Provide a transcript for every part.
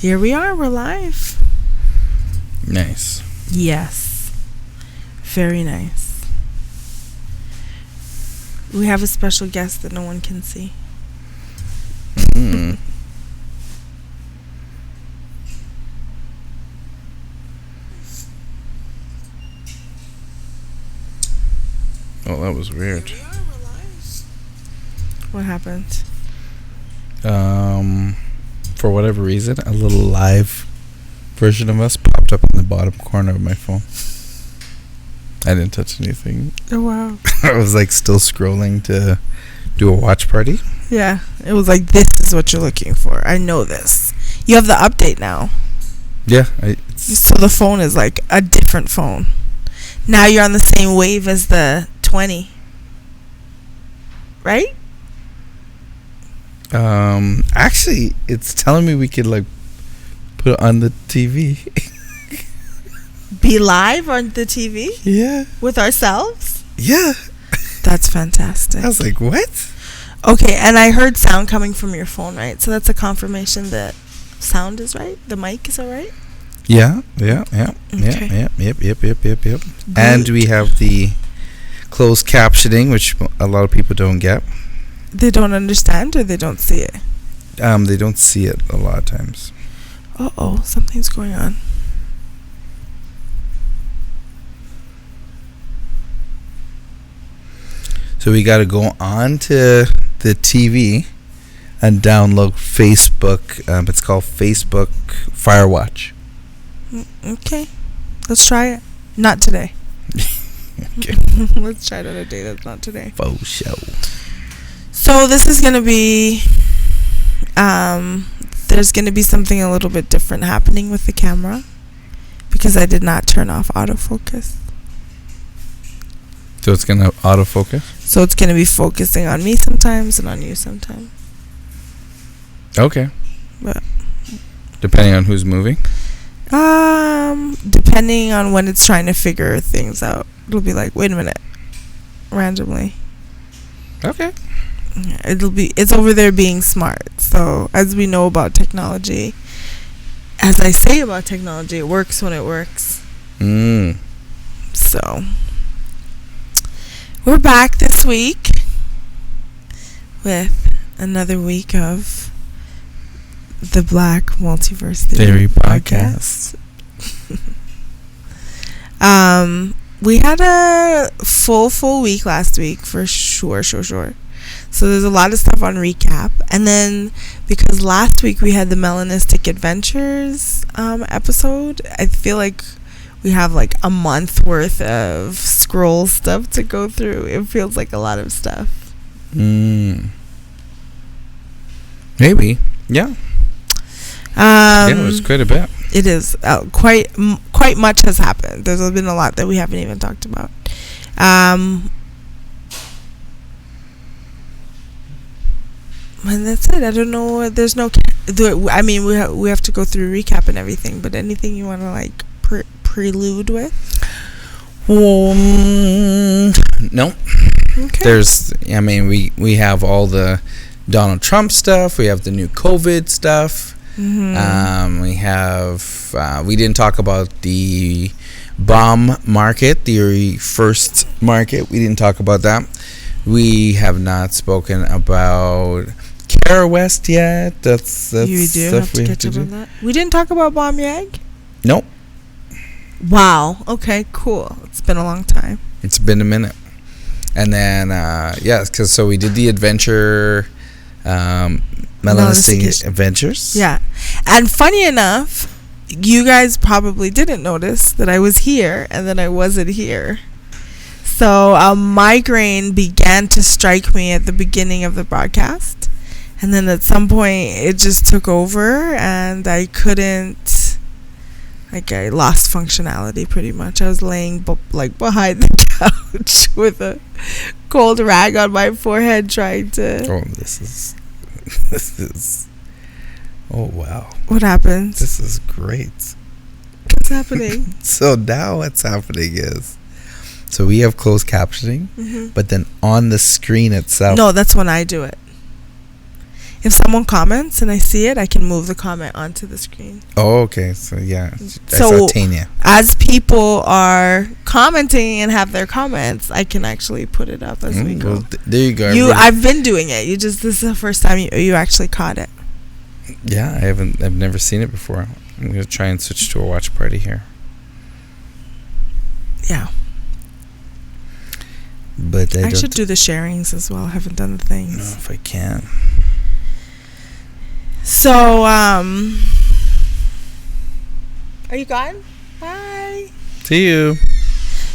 Here we are. We're live. Nice. Yes. Very nice. We have a special guest that no one can see. Mm. Oh, that was weird. What happened? For whatever reason, a little live version of us popped up in the bottom corner of my phone. I didn't touch anything. Oh, wow. I was like still scrolling to do a watch party. Yeah. It was like, this is what you're looking for. I know this. You have the update now. Yeah. So the phone is like a different phone. Now you're on the same wave as the 20. Right? Actually, it's telling me we could like put it on the TV. Be live on the TV? Yeah. With ourselves? Yeah. That's fantastic. I was like, what? Okay, and I heard sound coming from your phone, right? So that's a confirmation that sound is right? The mic is all right? Yeah. Okay. Yep. And we have the closed captioning, which a lot of people don't get. They don't understand or they don't see it? They don't see it a lot of times. Uh-oh, something's going on. So we got to go on to the TV and download Facebook. It's called Facebook Firewatch. Okay, let's try it. Not today. Okay. Let's try it on a day that's not today. Faux show. So this is going to be... there's going to be something a little bit different happening with the camera because I did not turn off autofocus. So it's going to autofocus? So it's going to be focusing on me sometimes and on you sometimes. Okay. But depending on who's moving? Depending on when it's trying to figure things out. It'll be like, wait a minute. Randomly. Okay. It's over there being smart. So as we know about technology, as I say about technology, it works when it works. So we're back this week with another week of the Black Multiverse Theory podcast. We had a full week last week for sure. So there's a lot of stuff on recap. And then because last week we had the Melanistic Adventures episode, I feel like we have like a month worth of scroll stuff to go through. It feels like a lot of stuff. Maybe. Yeah. It was quite a bit. It is quite much has happened. There's been a lot that we haven't even talked about. And that's it. I don't know. There's no. I mean, we have to go through recap and everything. But anything you want to like prelude with? No. Okay. I mean, we have all the Donald Trump stuff. We have the new COVID stuff. Mm-hmm. We didn't talk about the bomb market, the first market. We didn't talk about that. We have not spoken about Cariwest yet. That's you do stuff have to catch up on that. We didn't talk about Bomb Yag? Nope. Wow. Okay, cool. It's been a long time. It's been a minute. And then, so we did the adventure, Melanistic Adventures. Yeah. And funny enough, you guys probably didn't notice that I was here and then I wasn't here. So a migraine began to strike me at the beginning of the broadcast. And then at some point, it just took over and I couldn't... I lost functionality pretty much. I was laying behind the couch with a cold rag on my forehead trying to... Oh, this is... Oh, wow. What happened? This is great. What's happening? So now what's happening is... So we have closed captioning, mm-hmm. but then on the screen itself... No, that's when I do it. if someone comments and I see it, I can move the comment onto the screen. Oh, okay. So yeah, I So saw Tanya. as people are commenting and have their comments, I can actually put it up as we go. Well, there you go. I've been doing it. This is the first time you actually caught it. Yeah, I've never seen it before. I'm gonna try and switch to a watch party here. Yeah. But I should do the sharings as well. I haven't done the things. No, if I can. So, are you gone? Bye. See you.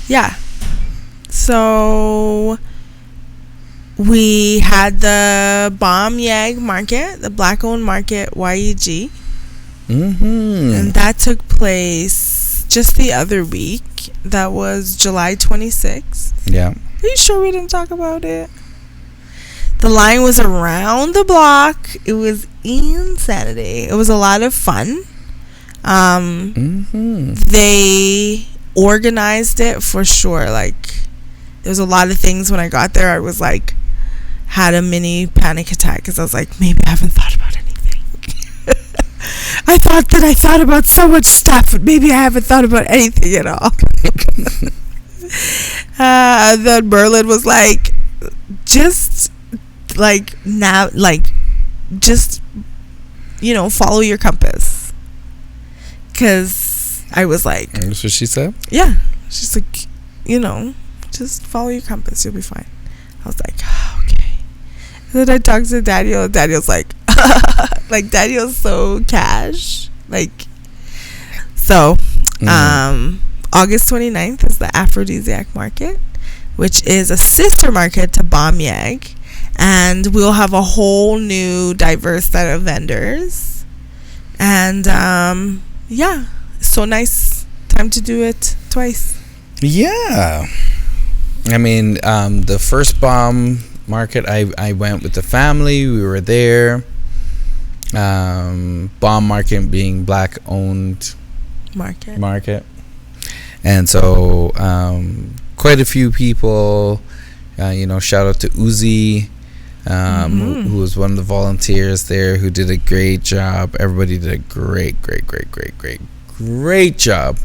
Yeah. So, we had the Bomb Yag market, the black-owned market, YEG. Mm-hmm. And that took place just the other week. That was July 26th. Yeah. Are you sure we didn't talk about it? The line was around the block. It was insanity. It was a lot of fun. They organized it for sure. Like, there was a lot of things when I got there. I was like, had a mini panic attack because I was like, maybe I haven't thought about anything. I thought about so much stuff, but maybe I haven't thought about anything at all. Then Merlin was like, just like now, like just follow your compass. Because I was like, that's what she said. Yeah, she's like, just follow your compass, you'll be fine. I was like, oh, okay. And then I talked to Daniel, and Daniel's like, like Daniel's so cash, like. So, August 29th is the Aphrodisiac Market, which is a sister market to Bomb Yag, and we'll have a whole new diverse set of vendors. And yeah, so nice. Time to do it twice. Yeah. I mean, the first Bomb market, I went with the family. We were there. Bomb market being black owned market. And so quite a few people, shout out to Uzi, who was one of the volunteers there, who did a great job. Everybody did a great job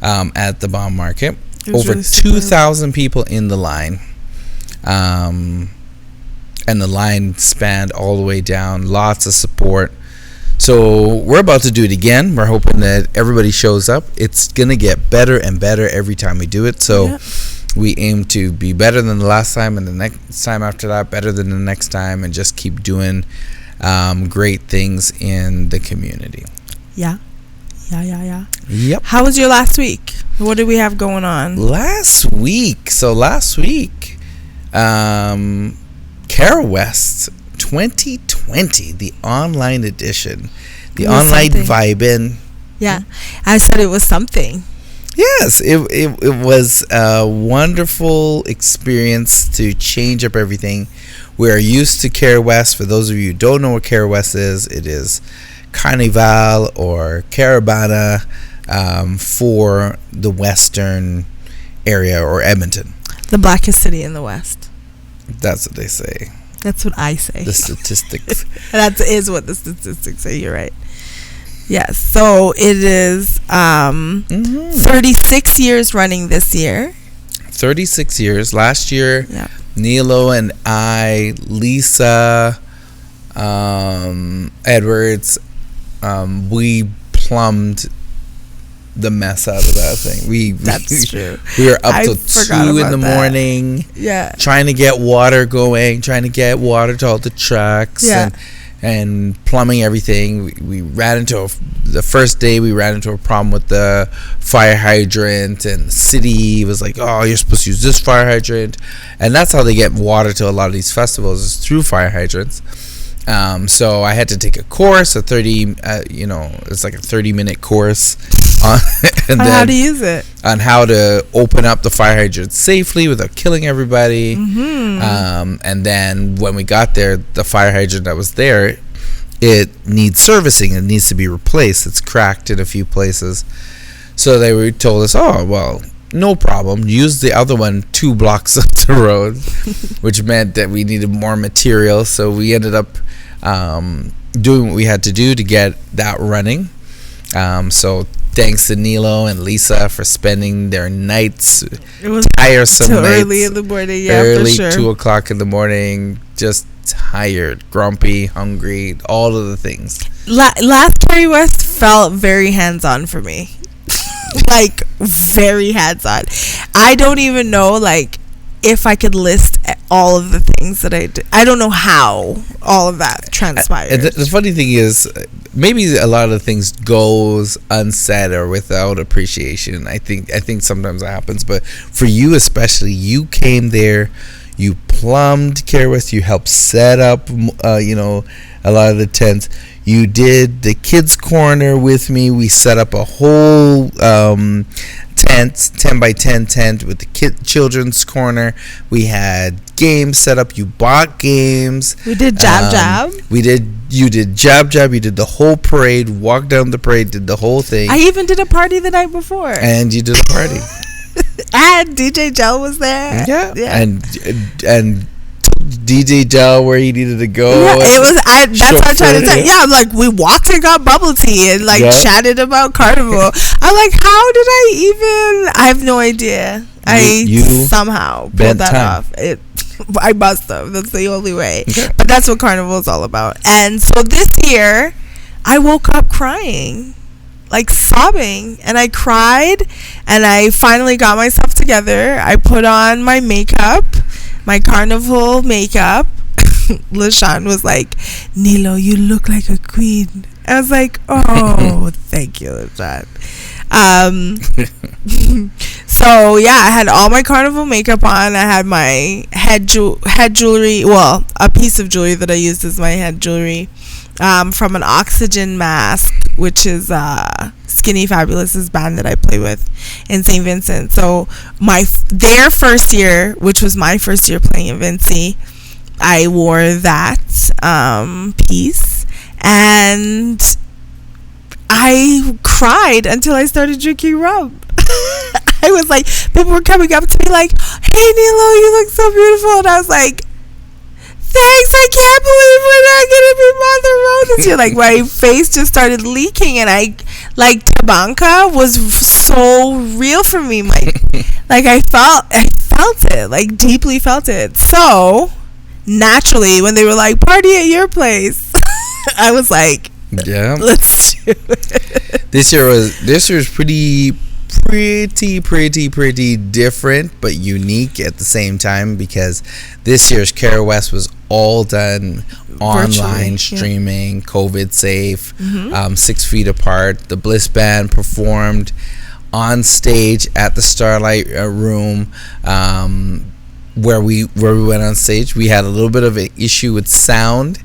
at the Bomb market. Over really 2,000 people in the line. And the line spanned all the way down. Lots of support. So we're about to do it again. We're hoping that everybody shows up. It's going to get better and better every time we do it. So we aim to be better than the last time, and the next time after that better than the next time, and just keep doing great things in the community. Yeah. Yep. How was your last week? What did we have going on? Last week, Cariwest 2020, the online edition, the online vibin'. Yeah, I said it was something. Yes, it was a wonderful experience to change up everything. We are used to Cariwest. For those of you who don't know what Cariwest is, it is Carnival or Caravana for the western area, or Edmonton. The blackest city in the West. That's what they say. That's what I say. The statistics. That is what the statistics say. You're right. Yes. So it is 36 years running this year. 36 years. Last year, Nilo and I, Lisa, Edwards, we plumbed the mess out of that thing. That's true. We were up till 2 in the morning. Yeah. Trying to get water going, trying to get water to all the trucks. Yeah. And plumbing everything. We ran into the first day we ran into a problem with the fire hydrant, and the city was like, oh, you're supposed to use this fire hydrant. And that's how they get water to a lot of these festivals, is through fire hydrants. So I had to take a course, it's like a 30-minute course on how to use it, on how to open up the fire hydrant safely without killing everybody. And then when we got there, the fire hydrant that was there, it needs servicing. It needs to be replaced. It's cracked in a few places. So they told us, oh, well, no problem. Use the other one 2 blocks up the road, which meant that we needed more material. So we ended up doing what we had to do to get that running. So thanks to Nilo and Lisa for spending their nights, It was tiresome too nights, early in the morning. Yeah, early, for sure. 2:00 in the morning, just tired, grumpy, hungry, all of the things. Last Cariwest felt very hands-on for me. Like, very hands-on. I don't even know, like, if I could list all of the things that I did. I don't know how all of that transpired. The funny thing is, maybe a lot of things goes unsaid or without appreciation. I think sometimes that happens, but for you especially, you came there, you plumbed Cariwest, you helped set up, a lot of the tents. You did the kids' corner with me. We set up a whole 10 by 10 tent with the children's corner. We had games set up. You bought games. We did jab. You did jab. You did the whole parade. Walked down the parade. Did the whole thing. I even did a party the night before. And you did a party. And DJ Gel was there. Yeah. And DJ Gel where he needed to go. Yeah, it was. That's what I'm trying to say. Yeah, I'm like, we walked and got bubble tea and chatted about Carnival. I'm like, how did I even? I have no idea. You somehow pulled that off. I must have. That's the only way. Okay. But that's what Carnival is all about. And so this year, I woke up crying, like sobbing, and I cried, and I finally got myself together. I put on my makeup. My carnival makeup. LaShawn was like, Nilo, you look like a queen. I was like, oh, thank you, LaShawn. So yeah, I had all my carnival makeup on. I had my head jewelry. Well, a piece of jewelry that I used as my head jewelry, from an oxygen mask, which is Skinny Fabulous's band that I play with in St. Vincent. So their first year, which was my first year playing in Vincy, I wore that piece, and I cried until I started drinking rum. I was like, people were coming up to me like, hey Nilo, you look so beautiful, and I was like, thanks, I can't believe we're not gonna be Mother Road this year. Like, my face just started leaking, and Tabanka was so real for me. Like I felt it, like deeply felt it. So naturally, when they were like, party at your place, I was like, yeah, let's do it. This year was pretty different but unique at the same time, because this year's Cariwest was all done online, streaming, COVID safe, 6 feet apart. The Bliss Band performed on stage at the Starlight Room, where we went on stage. We had a little bit of an issue with sound.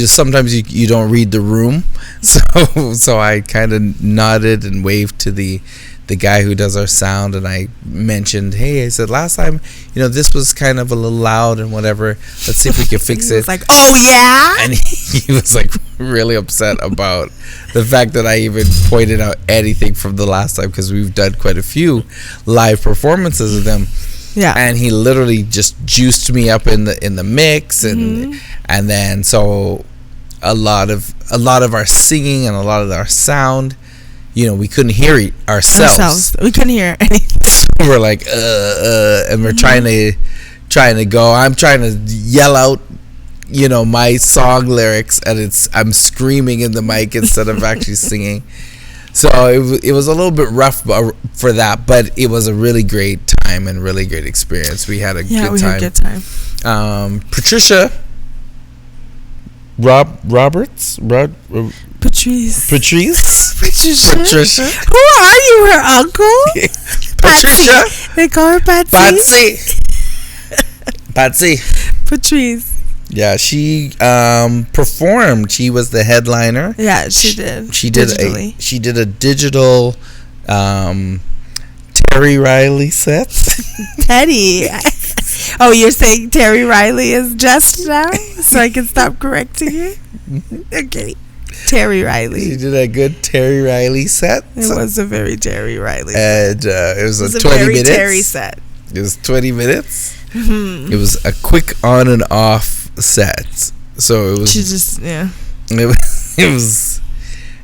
Sometimes you don't read the room, so I kind of nodded and waved to the guy who does our sound, and I mentioned, hey, I said, last time, this was kind of a little loud and whatever. Let's see if we can fix it. He was like, oh yeah, and he was like really upset about the fact that I even pointed out anything from the last time, because we've done quite a few live performances of them. Yeah, and he literally just juiced me up in the mix, and then so a lot of our singing and a lot of our sound, we couldn't hear ourselves. We couldn't hear anything. So we're like, and we're trying to go. I'm trying to yell out, my song lyrics, and I'm screaming in the mic instead of actually singing. So it was a little bit rough for that, but it was a really great time and really great experience. We had a good time. Patricia Roberts? Patrice. Patricia. Who are you, her uncle? Patricia. They call her Patsy. Patsy. Patrice. Yeah, she performed. She was the headliner. Yeah, she did. She did a digital Terry Riley set. Teddy. Oh, you're saying Terry Riley is just now, so I can stop correcting you? Okay. Terry Riley. She did a good Terry Riley set. It was a very Terry Riley set. And it was 20 very minutes. Terry set. It was 20 minutes. It was a quick on and off set. So it was. She just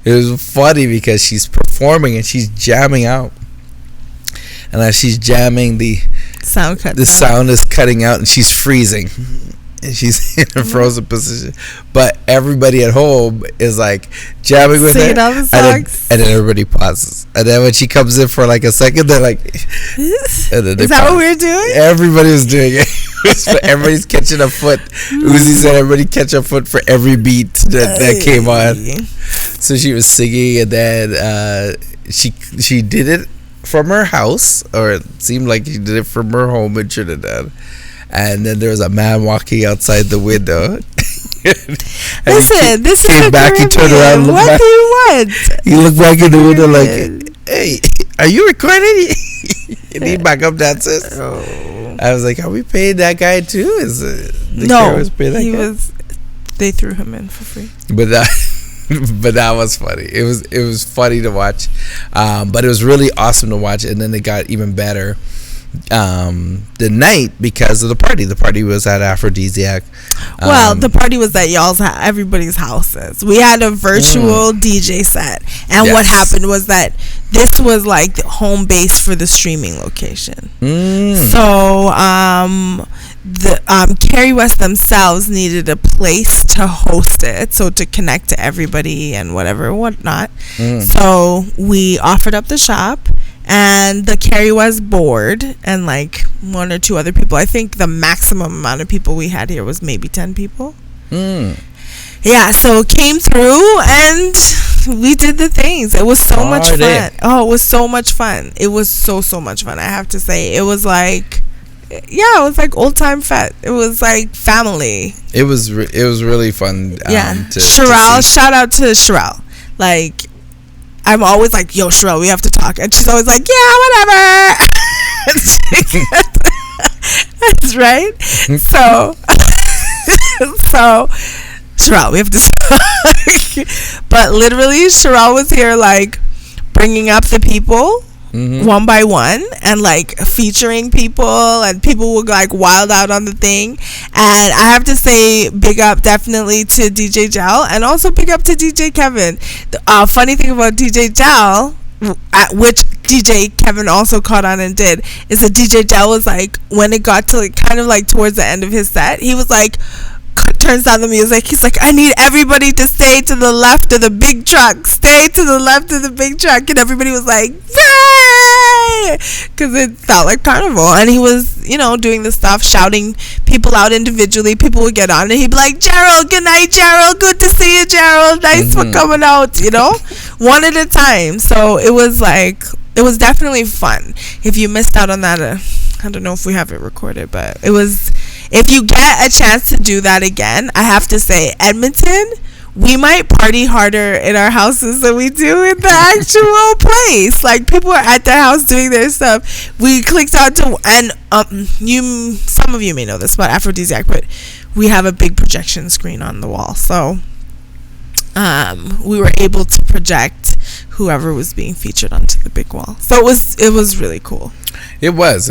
It was funny because she's performing and she's jamming out, and as she's jamming, the sound is cutting out, and she's freezing, and she's in a frozen position. But everybody at home is like jamming with her, all the songs. And then everybody pauses, and then when she comes in for like a second, they're like, and then is that what we're doing? Everybody was doing it. Everybody's catching a foot. Uzi said everybody catch a foot for every beat that came on. So she was singing, and then she did it from her house, or it seemed like she did it from her home in Trinidad. And then there was a man walking outside the window. Listen, this is back. He turned around. What do you want? He looked back in the window like, "Hey, are you recording?" And he back up dances. Oh. I was like, "Are we paying that guy too?" Is no? He was. They threw him in for free. But that was funny. It was funny to watch, but it was really awesome to watch. And then it got even better the night because of the party. The party was at Aphrodisiac. Well, the party was at everybody's houses. We had a virtual DJ set, and what happened was that this was like the home base for the streaming location. So the Cariwest themselves needed a place to host it, so to connect to everybody and whatnot. So we offered up the shop, and the Cariwest board, and like one or two other people. I think the maximum amount of people we had here was maybe 10 people. Yeah, so came through and we did the things. It was so much fun. Oh, it was so much fun. It was so much fun. I have to say, it was like, it was like old time fete. It was like family. It was really fun. Sherelle, shout out to Sherelle. Like, I'm always like, yo, Sherelle, we have to talk. And she's always like, yeah, whatever. That's right. So, Sherelle, we have to talk. But literally, Sherelle was here, like, bringing up the people one by one and, like, featuring people. And people would, like, wild out on the thing. And I have to say, big up definitely to DJ Jal, and also big up to DJ Kevin. The funny thing about DJ Jal, which DJ Kevin also caught on and did, is that DJ Jal was like, when it got to like kind of like towards the end of his set, he was like, turns down the music. He's like, I need everybody to stay to the left of the big truck. Stay to the left of the big truck. And everybody was like, yay! Because it felt like carnival. And he was, doing the stuff, shouting people out individually. People would get on and he'd be like, Gerald, good night, Gerald. Good to see you, Gerald. Nice for coming out, one at a time. So it was like, it was definitely fun. If you missed out on that, I don't know if we have it recorded, but it was, if you get a chance to do that again, I have to say, Edmonton, we might party harder in our houses than we do in the actual place. Like, people are at their house doing their stuff. We clicked out to, and some of you may know this about Aphrodisiac, but we have a big projection screen on the wall. So we were able to project whoever was being featured onto the big wall. So it was really cool. It was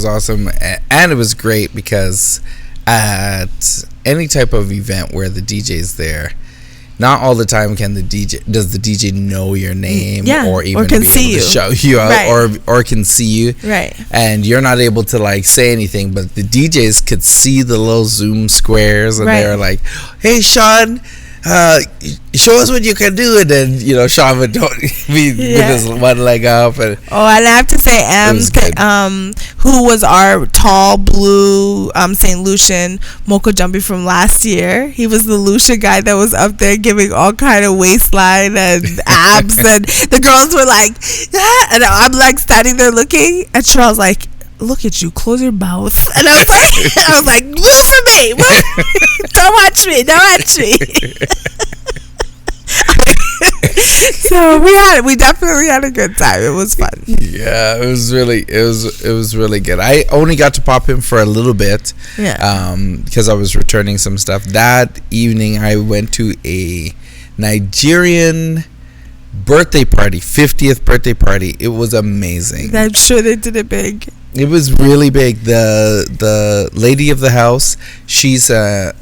awesome, and it was great because at any type of event where the DJ's there, not all the time does the DJ know your name or even can be see able to show you out or can see you, right? And you're not able to like say anything, but the DJs could see the little Zoom squares, and they're like, "Hey, Sean, show us what you can do," and then Sean would with his one leg up. And and I have to say, who was our tall blue St. Lucian Mocha Jumpy from last year? He was the Lucia guy that was up there giving all kind of waistline and abs, and the girls were like, and I'm like standing there looking, and Charles like, look at you, close your mouth. And I was like, move for me. Don't watch me. So we definitely had a good time. It was fun. Yeah, it was really good. I only got to pop in for a little bit. Yeah. Because I was returning some stuff. That evening I went to a Nigerian birthday party, 50th birthday party. It was amazing. I'm sure they did it big. It was really big. The lady of the house, she's an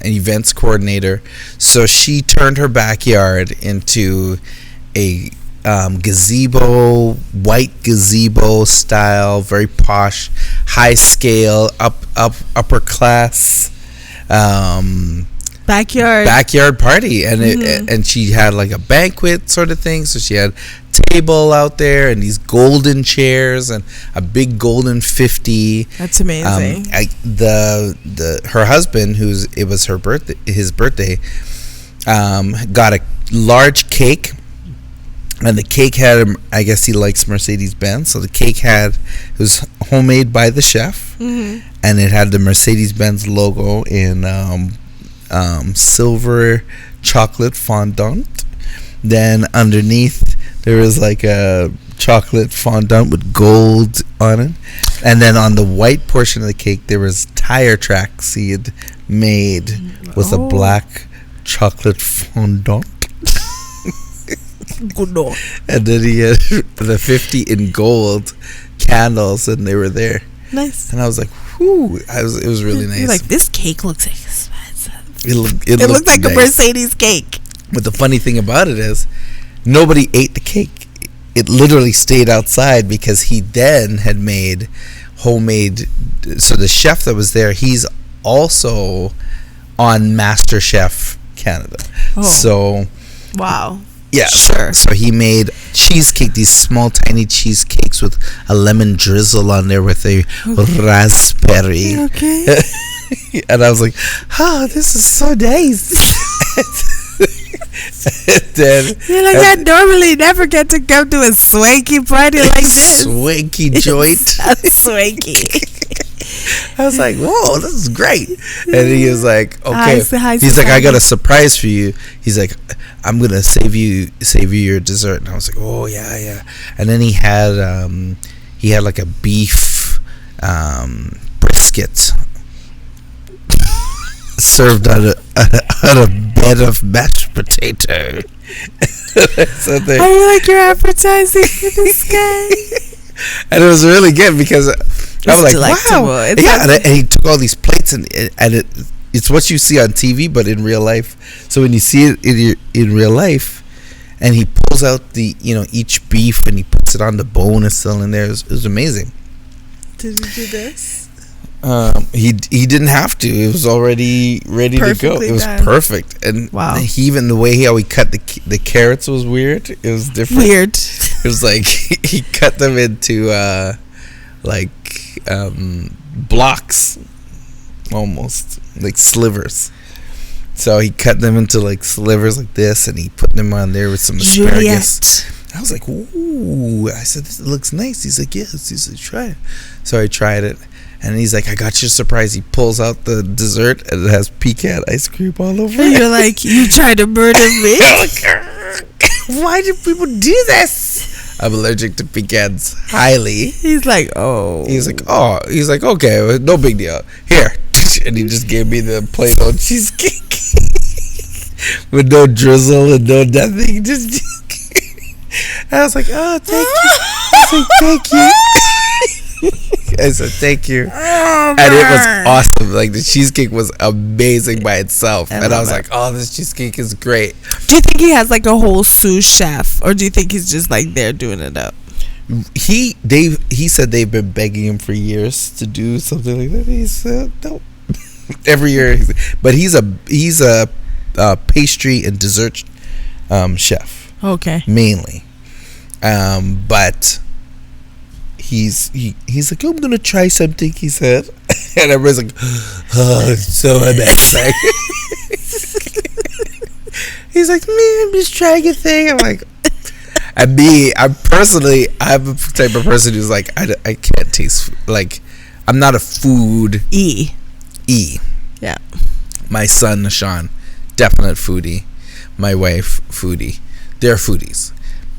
events coordinator, so she turned her backyard into a gazebo, white gazebo style, very posh, high scale, upper class backyard party, and and she had like a banquet sort of thing. So she had table out there and these golden chairs and a big golden 50. That's amazing. Her husband, it was his birthday, got a large cake, and the cake had, I guess he likes Mercedes-Benz, so the cake it was homemade by the chef, and it had the Mercedes-Benz logo in silver chocolate fondant. Then underneath there was like a chocolate fondant with gold on it, and then on the white portion of the cake there was tire tracks he had made with a black chocolate fondant. And then he had the 50 in gold candles, and they were there. Nice. And I was like, whoo! It was really nice. You're like, this cake looks expensive. It looked like nice. a Mercedes cake. But the funny thing about it is, nobody ate the cake. It literally stayed outside because he then had made homemade. So the chef that was there, he's also on MasterChef Canada. Oh. So, wow. Yeah, sure. So he made cheesecake, these small, tiny cheesecakes with a lemon drizzle on there with a raspberry. Okay. And I was like, oh, this is so nice. You're like, I normally never get to come to a swanky party like this. Swanky joint. Swanky. I was like, whoa, this is great. And he was like, okay. He's like, I got a surprise for you. He's like, I'm gonna save you your dessert. And I was like, oh yeah. And then he had like a beef brisket served on a bed of mashed potato. So I like your appetizing for this guy. And it was really good because I was like, delectable. wow. And he took all these plates and it's what you see on TV, but in real life. So when you see it in real life, and he pulls out each beef and he puts it on the bone, it's still in there. It was amazing. Did he do this? He didn't have to. It was already ready to go. It was perfect. And wow. Even the way how he cut the carrots was weird. It was different. Weird. It was like he cut them into blocks, almost like slivers. So he cut them into like slivers like this, and he put them on there with some asparagus. I was like, ooh. I said, this looks nice. He's like, yes. He said, try it. So I tried it, and he's like, I got you a surprise. He pulls out the dessert, and it has pecan ice cream all over it. You're like, you tried to murder me? Why do people do this? I'm allergic to pecans highly. He's like, oh. He's like, okay, no big deal. Here. And he just gave me the plain old cheesecake with no drizzle and no nothing. Just I was like, oh, thank you. I was like, thank you. I said, thank you. And it was awesome. Like, the cheesecake was amazing by itself. And I was like, oh, this cheesecake is great. Do you think he has like a whole sous chef, or do you think he's just like there doing it up? He said they've been begging him for years to do something like that. He said no. Every year, but he's a pastry and dessert chef. Okay. Mainly, but he's like, I'm gonna try something. He said, and everybody's like, oh, it's so amazing. He's like, man, I'm just trying a thing. I'm like. And me, I'm the type of person who's like, I can't taste, like, I'm not a food. E. Yeah. My son, Nashawn, definite foodie. My wife, foodie. They're foodies.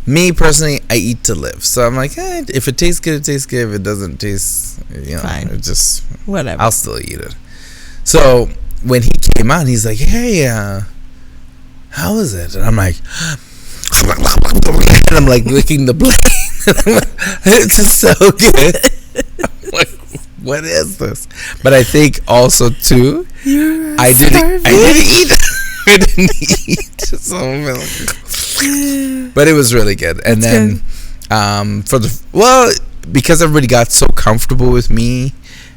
Me, personally, I eat to live. So I'm like, if it tastes good, it tastes good. If it doesn't taste, fine. It just, whatever. I'll still eat it. So when he came out, he's like, hey, how is it? And I'm like, and I'm like licking the blade. It's so good. Like, what is this? But I think also too, I didn't eat. I didn't eat some milk. But it was really good. And then because everybody got so comfortable with me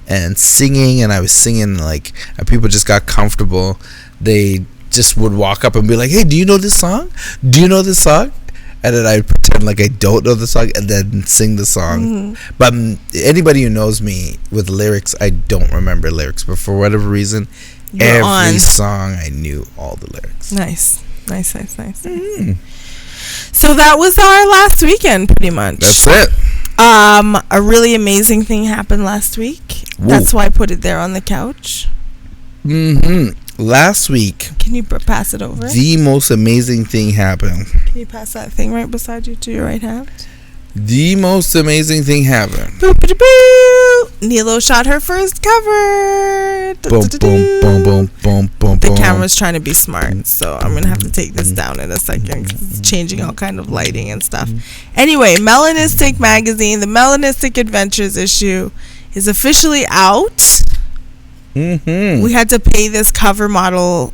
and singing, and I was singing, like, and people just got comfortable, they just would walk up and be like, hey, do you know this song? Do you know this song? And then I'd pretend like I don't know the song and then sing the song. Mm-hmm. But anybody who knows me with lyrics, I don't remember lyrics. But for whatever reason, every song I knew all the lyrics. Nice. Mm-hmm. So that was our last weekend, pretty much. That's it. A really amazing thing happened last week. Ooh. That's why I put it there on the couch. Mm-hmm. Last week. Can you pass it over? The most amazing thing happened. Can you pass that thing right beside you to your right hand? The most amazing thing happened. Boo, boo, boo. Nilo shot her first cover. Boom, boom, boom, boom, boom, boom. The camera's trying to be smart, so I'm going to have to take this down in a second because it's changing all kind of lighting and stuff. Anyway, Melanistic magazine, the Melanistic Adventures issue is officially out. Mm-hmm. We had to pay this cover model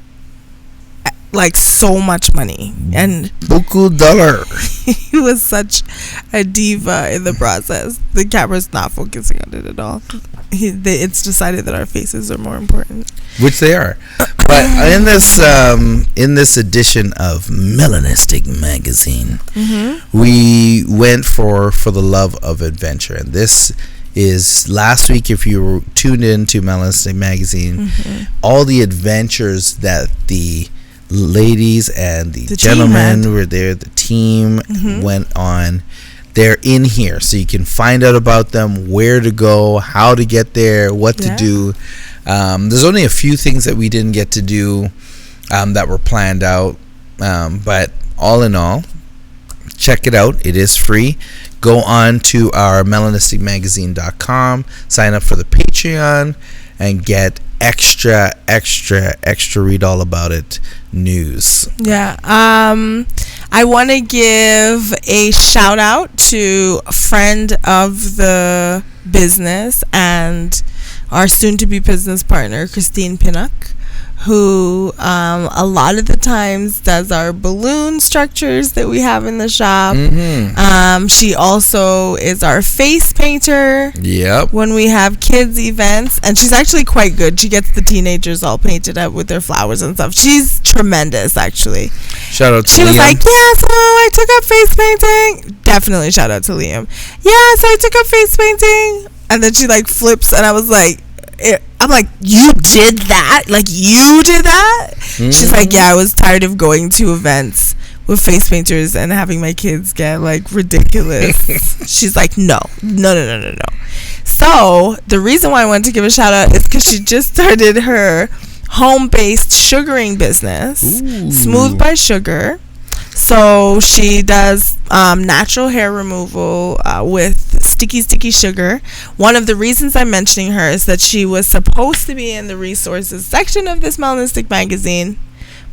like so much money, and beaucoup dollar. He was such a diva in the process. The camera's not focusing on it at all. It's decided that our faces are more important, which they are. But in this edition of Melanistic magazine, mm-hmm. we went for the love of adventure, and this is last week. If you were tuned in to Melanistic magazine, mm-hmm. all the adventures that the ladies and the gentlemen who were there, the team mm-hmm. went on, they're in here, so you can find out about them, where to go, how to get there, what to do. There's only a few things that we didn't get to do that were planned out, but all in all, check it out. It is free. Go on to our melanisticmagazine.com, sign up for the Patreon, and get extra read all about it news. Yeah. I want to give a shout out to a friend of the business and our soon to be business partner, Christine Pinnock, who a lot of the times does our balloon structures that we have in the shop. Mm-hmm. She also is our face painter. Yep. When we have kids events, and she's actually quite good. She gets the teenagers all painted up with their flowers and stuff. She's tremendous, actually. Shout out to Liam. She was like, yeah, so I took up face painting. Definitely shout out to Liam. Yeah, so I took up face painting. And then she like flips, and I was like, I'm like, you did that? Like, you did that? Mm-hmm. She's like, yeah, I was tired of going to events with face painters and having my kids get like ridiculous. She's like, no. So the reason why I wanted to give a shout out is because she just started her home-based sugaring business. Ooh. Smooth by Sugar. So she does natural hair removal with sticky sugar. One of the reasons I'm mentioning her is that she was supposed to be in the resources section of this Melanistic magazine,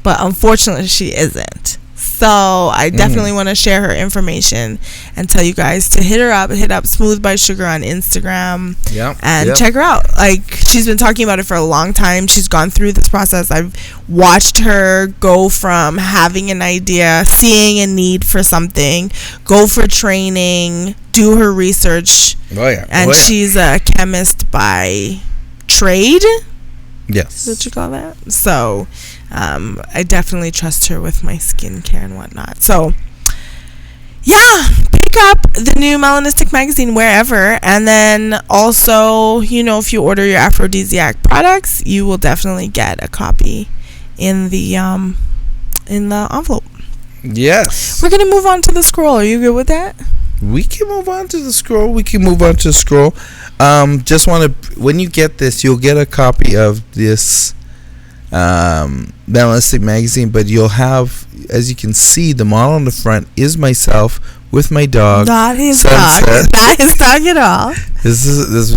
but unfortunately she isn't. So I definitely want to share her information and tell you guys to hit up Smooth by Sugar on Instagram and check her out. Like, she's been talking about it for a long time. She's gone through this process. I've watched her go from having an idea, seeing a need for something, go for training, do her research. And she's a chemist by trade. Yes. Is what you call that? So I definitely trust her with my skincare and whatnot. So yeah, pick up the new Melanistic magazine wherever, and then also, you know, if you order your aphrodisiac products, you will definitely get a copy in the envelope. Yes. We're gonna move on to the scroll. Are you good with that? We can move on to the scroll. Just want to, when you get this, you'll get a copy of this Melanistic magazine, but you'll have, as you can see, the model on the front is myself with my dog. Not his dog. Not his dog at all. This is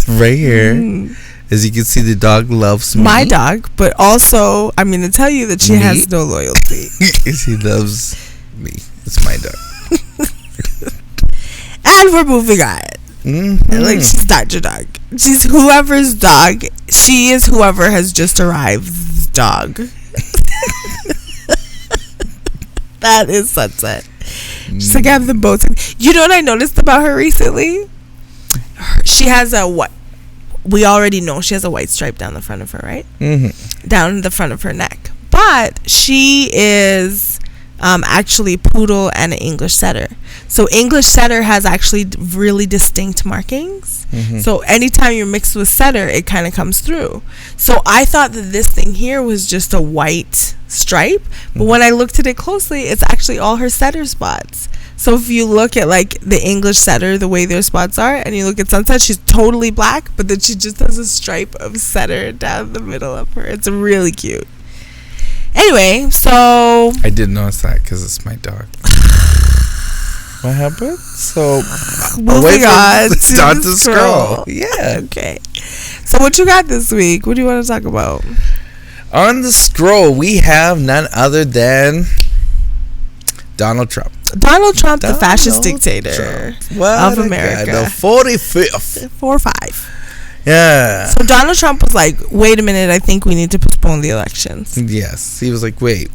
right here. As you can see, the dog loves me. My dog, but also, I'm going to tell you that she has no loyalty. He loves me. It's my dog. And we're moving on. Like, she's not your dog. She's whoever's dog. She is whoever has just arrived's dog. That is Sunset. She's like, I have them both. You know what I noticed about her recently? She has a what? We already know she has a white stripe down the front of her, right? Down the front of her neck. But she is actually poodle and an English setter. So English setter has actually really distinct markings. So anytime you're mixed with setter, it kind of comes through. So I thought that this thing here was just a white stripe, but when I looked at it closely, it's actually all her setter spots. So if you look at like the English setter, the way their spots are, and you look at Sunset, she's totally black, but then she just has a stripe of setter down the middle of her. It's really cute. Anyway, so I did notice that because it's my dog. What happened? So moving on start to scroll. Yeah. Okay. So what you got this week? What do you want to talk about? On the scroll, we have none other than Donald Trump. Donald Trump, the fascist dictator of America. The 45th. 4-5. Yeah. So Donald Trump was like, wait a minute, I think we need to postpone the elections. Yes. He was like, wait,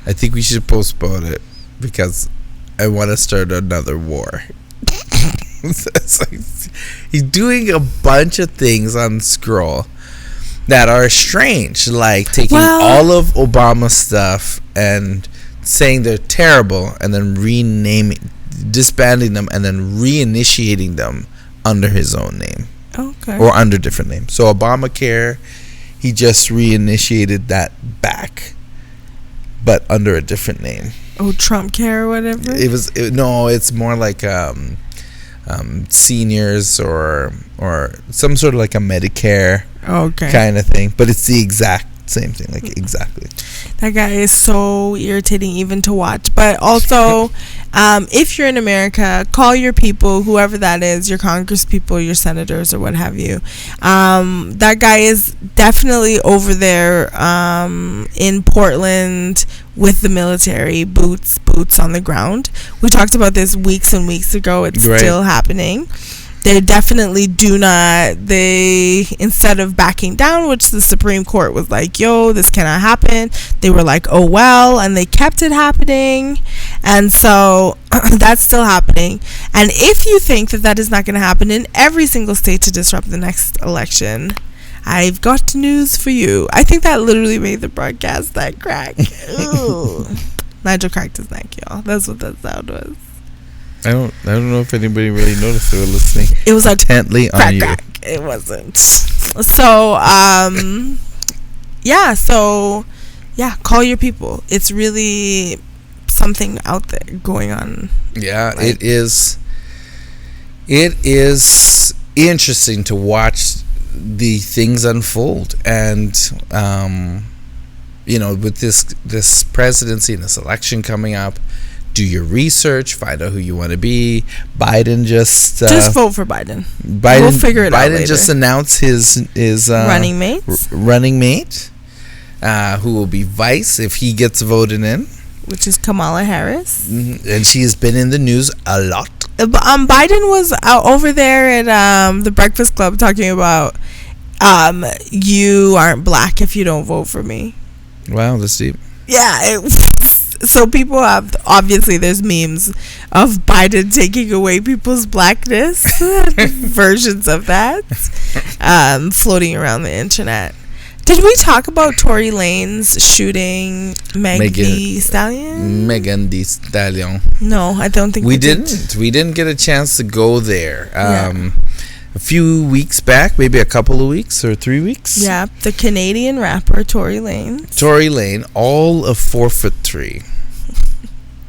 I think we should postpone it because I want to start another war. It's like, he's doing a bunch of things on Scroll that are strange, like taking all of Obama's stuff and saying they're terrible and then disbanding them and then reinitiating them under his own name. Okay. Or under different names. So Obamacare, he just reinitiated that back, but under a different name. Oh, Trump Care or whatever? It's more like seniors or some sort of like a Medicare kind of thing. But it's the exact same thing, like exactly. That guy is so irritating even to watch. But also, if you're in America, call your people, whoever that is, your Congress people, your senators, or what have you. That guy is definitely over there in Portland with the military, boots on the ground. We talked about this weeks and weeks ago. It's still happening. They definitely instead of backing down, which the Supreme Court was like, yo, this cannot happen, they were like, oh well, and they kept it happening. And so that's still happening. And if you think that is not going to happen in every single state to disrupt the next election, I've got news for you. I think that literally made the broadcast that crack. Nigel cracked his neck, y'all. That's what that sound was. I don't know if anybody really noticed they were listening. It was intently crack, on you. Crack. It wasn't. So, call your people. It's really something out there going on. Yeah, it is. It is interesting to watch the things unfold, and with this presidency and this election coming up. Do your research, find out who you want to be. Biden just vote for Biden. We'll figure it out later. Biden just announced his running mate, who will be vice if he gets voted in, which is Kamala Harris, and she has been in the news a lot. Biden was out over there at the Breakfast Club talking about you aren't black if you don't vote for me. Wow, that's deep. Yeah. So people have, obviously there's memes of Biden taking away people's blackness, versions of that, floating around the internet. Did we talk about Tory Lanez shooting Megan Thee Stallion? Megan Thee Stallion. No, I don't think we didn't. We didn't get a chance to go there. A few weeks back, maybe a couple of weeks or 3 weeks. Yeah, the Canadian rapper Tory Lanez. Tory Lane, all of 4'3".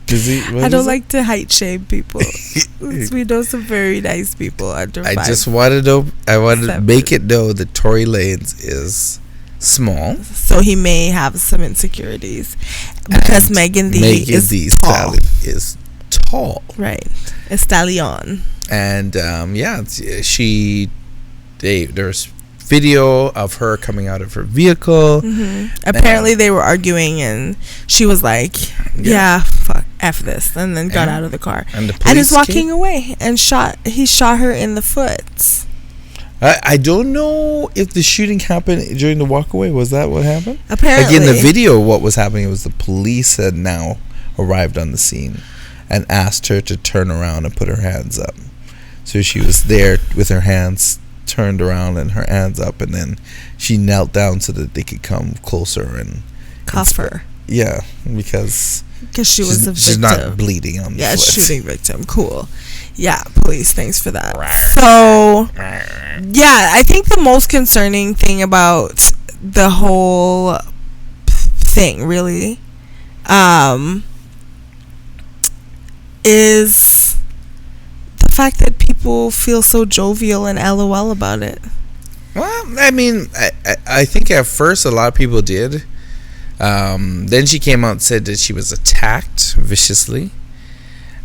I don't like to height shame people. We know some very nice people under 5. I just wanted to make it know that Tory Lanez is small, so he may have some insecurities because Megan Thee Stallion is tall, right? A stallion. And there's video of her coming out of her vehicle. Apparently they were arguing and she was like, yeah, fuck F this, and then got out of the car And is walking away and he shot her in the foot. I don't know if the shooting happened during the walkaway. Was that what happened? Apparently. Like in the video, what was happening was the police had now arrived on the scene and asked her to turn around and put her hands up. So she was there with her hands turned around and her hands up, and then she knelt down so that they could come closer and cuff her. Yeah, because she was a victim. She's not bleeding on the foot. Shooting victim. Cool. Yeah, police, thanks for that. So, yeah, I think the most concerning thing about the whole thing, really, is the fact that people feel so jovial and LOL about it. Well, I mean, I think at first a lot of people did. Then she came out and said that she was attacked viciously.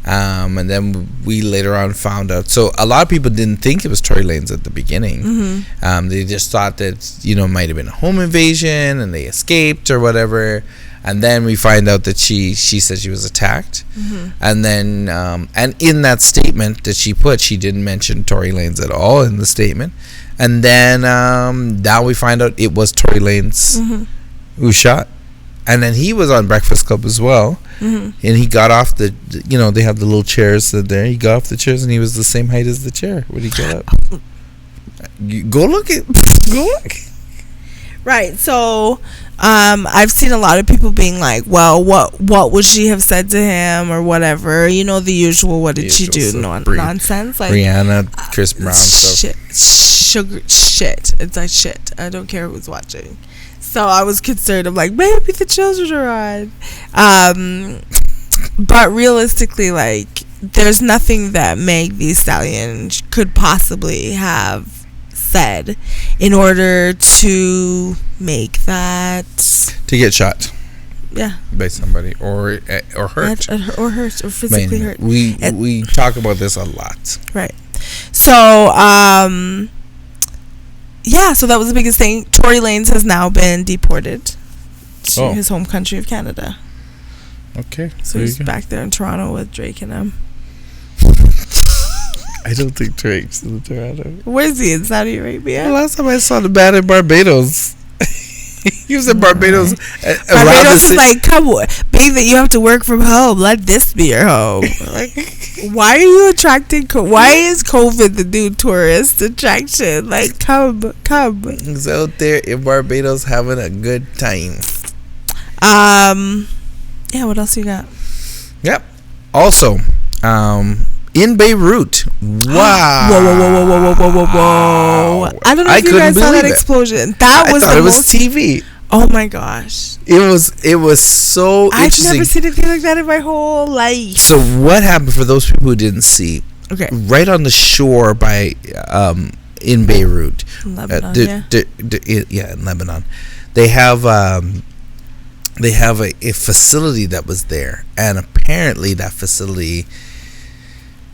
And then we later on found out. So a lot of people didn't think it was Tory Lanez at the beginning. Mm-hmm. They just thought that, it might have been a home invasion and they escaped or whatever. And then we find out that she said she was attacked. Mm-hmm. And then, and in that statement that she put, she didn't mention Tory Lanez at all in the statement. And then now we find out it was Tory Lanez who shot. And then he was on Breakfast Club as well. Mm-hmm. And he got off they have the little chairs there. He got off the chairs and he was the same height as the chair when he got up. Go look. Right. So, I've seen a lot of people being like, well, what would she have said to him or whatever? The usual, what did she do? Nonsense. Like Rihanna, Chris Brown stuff. Shit. It's like shit. I don't care who's watching. So I was concerned. I'm like, maybe the children are on. But realistically, like, there's nothing that Meg Thee Stallion could possibly have said in order to make that to get shot. Yeah. By somebody or hurt. Or physically hurt. We talk about this a lot. Right. So yeah, so that was the biggest thing. Tory Lanez has now been deported to his home country of Canada. Okay. So he's back there in Toronto with Drake and them. I don't think Drake's in Toronto. Where's he? In Saudi Arabia? The last time I saw the man in Barbados. He was in Barbados. Barbados is like, come on, baby, you have to work from home. Let this be your home. Like, why are you attracting? Why is COVID the new tourist attraction? Like, come. He's out there in Barbados having a good time. Yeah. What else you got? Yep. Also, in Beirut. Wow. Whoa. I don't know if you guys saw that explosion. That was it was TV. Oh my gosh. It was so interesting. I've never seen anything like that in my whole life. So what happened for those people who didn't see? Okay. Right on the shore by in Beirut. Lebanon, in Lebanon. They have a facility that was there, and apparently that facility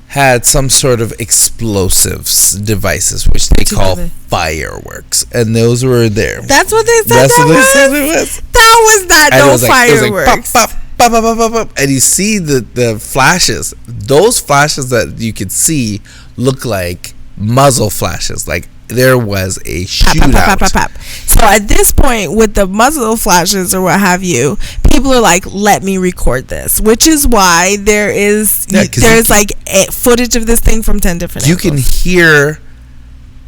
had some sort of explosives devices, which they call fireworks, and those were there. That's what they said. That was not no fireworks. It was like, pop, pop, and you see the flashes. Those flashes that you could see look like muzzle flashes. Like there was a shootout. So at this point, with the muzzle flashes or what have you, people are like, "Let me record this," which is why there's like footage of this thing from 10 different. You can hear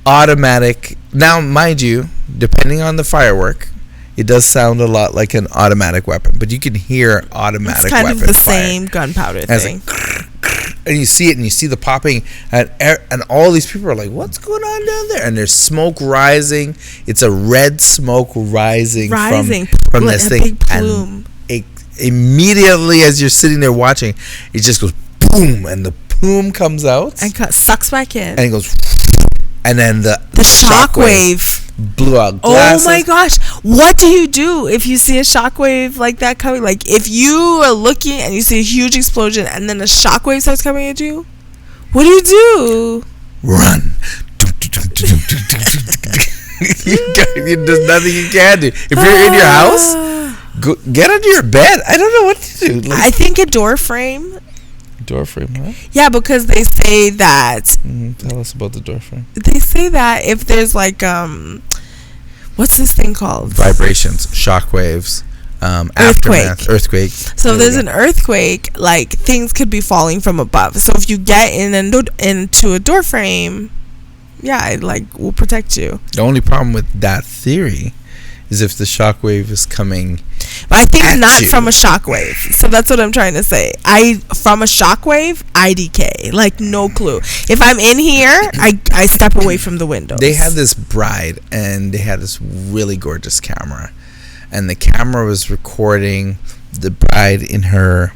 automatic. Now, mind you, depending on the firework, it does sound a lot like an automatic weapon, but you can hear automatic weapon fire. It's kind of the same gunpowder thing. And you see it, and you see the popping, and all these people are like, "What's going on down there?" And there's smoke rising. It's a red smoke rising from this thing. Big plume. And immediately, as you're sitting there watching, it just goes boom, and the plume comes out and sucks back in, and it goes, and then the shockwave blew out glasses. Oh my gosh. What do you do if you see a shockwave like that coming? Like if you are looking and you see a huge explosion and then a shockwave starts coming at you, what do you do? Run. There's nothing you can do. If you're in your house, Go, get under your bed. I don't know what to do. Like, I think a door frame. door frame, huh? Yeah, because they say that. Tell us about the door frame. They say that if there's like what's this thing called? Vibrations, shock waves, earthquake. So if there's an earthquake, like things could be falling from above. So if you get into a door frame, yeah, it like will protect you. The only problem with that theory is if the shock wave is coming. But I think not you. from a shockwave. So that's what I'm trying to say. From a shockwave, IDK. Like, no clue. If I'm in here, I step away from the windows. They had this bride, and they had this really gorgeous camera. And the camera was recording the bride in her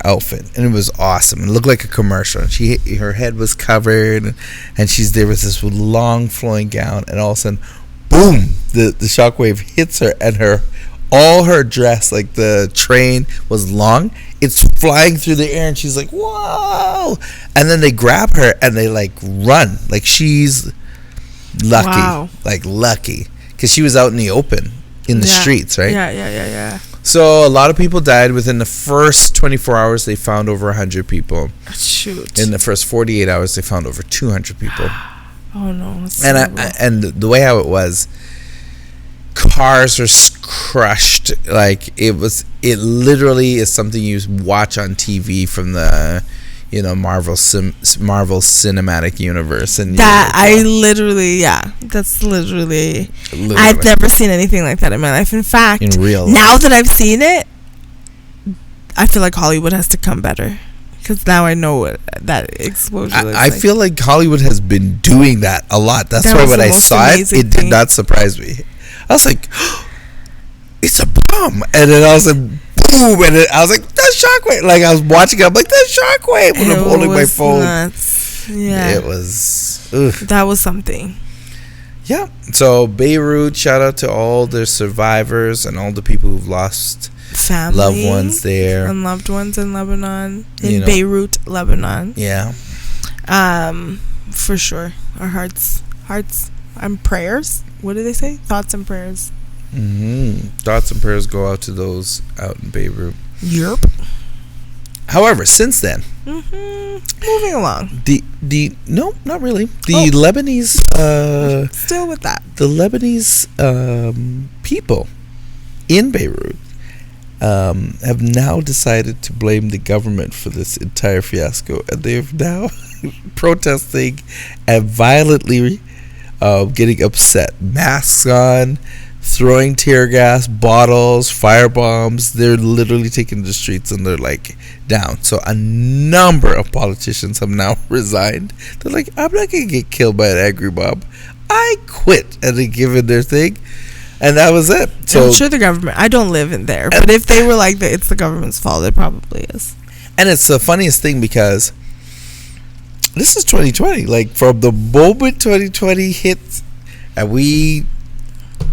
outfit. And it was awesome. It looked like a commercial. Her head was covered, and she's there with this long flowing gown. And all of a sudden, boom, the shockwave hits her, and all her dress, like the train was long, it's flying through the air, and she's like, whoa. And then they grab her and they like run, like she's lucky. Wow. Like lucky, because she was out in the open in the streets, right? Yeah. So a lot of people died. Within the first 24 hours they found over 100 people. Shoot. In the first 48 hours they found over 200 people. Oh no. And the way how it was, cars are crushed. Like it literally is something you watch on TV from the Marvel Cinematic Universe. And that that's literally I've never seen anything like that in my life. In fact, in real now that I've seen it, I feel like Hollywood has to come better, because now I know what that explosion looks I feel like Hollywood has been doing that a lot. That's why when I saw it did not surprise me. I was like, it's a bomb. And then all of a sudden, boom. And then I was like, that's shockwave. Like, I was watching it. I'm like, that's shockwave. When I'm holding my phone. Nuts. Yeah. It was. Ugh. That was something. Yeah. So, Beirut, shout out to all the survivors and all the people who've lost family, loved ones there. And loved ones in Lebanon. In Beirut, Lebanon. Yeah. For sure. Our hearts and prayers. What do they say? Thoughts and prayers. Thoughts and prayers go out to those out in Beirut. Yep. However, since then, moving along. No, not really. The Lebanese still with that. The Lebanese people in Beirut have now decided to blame the government for this entire fiasco, and they've now protesting and violently getting upset. Masks on, throwing tear gas, bottles, fire bombs. They're literally taking the streets, and they're like down. So a number of politicians have now resigned. They're like, I'm not gonna get killed by an angry mob. I quit. And they give it their thing, and that was it. So I'm sure the government, I don't live in there, but if they were like that, it's the government's fault. It probably is. And it's the funniest thing, because this is 2020. Like, from the moment 2020 hit, and we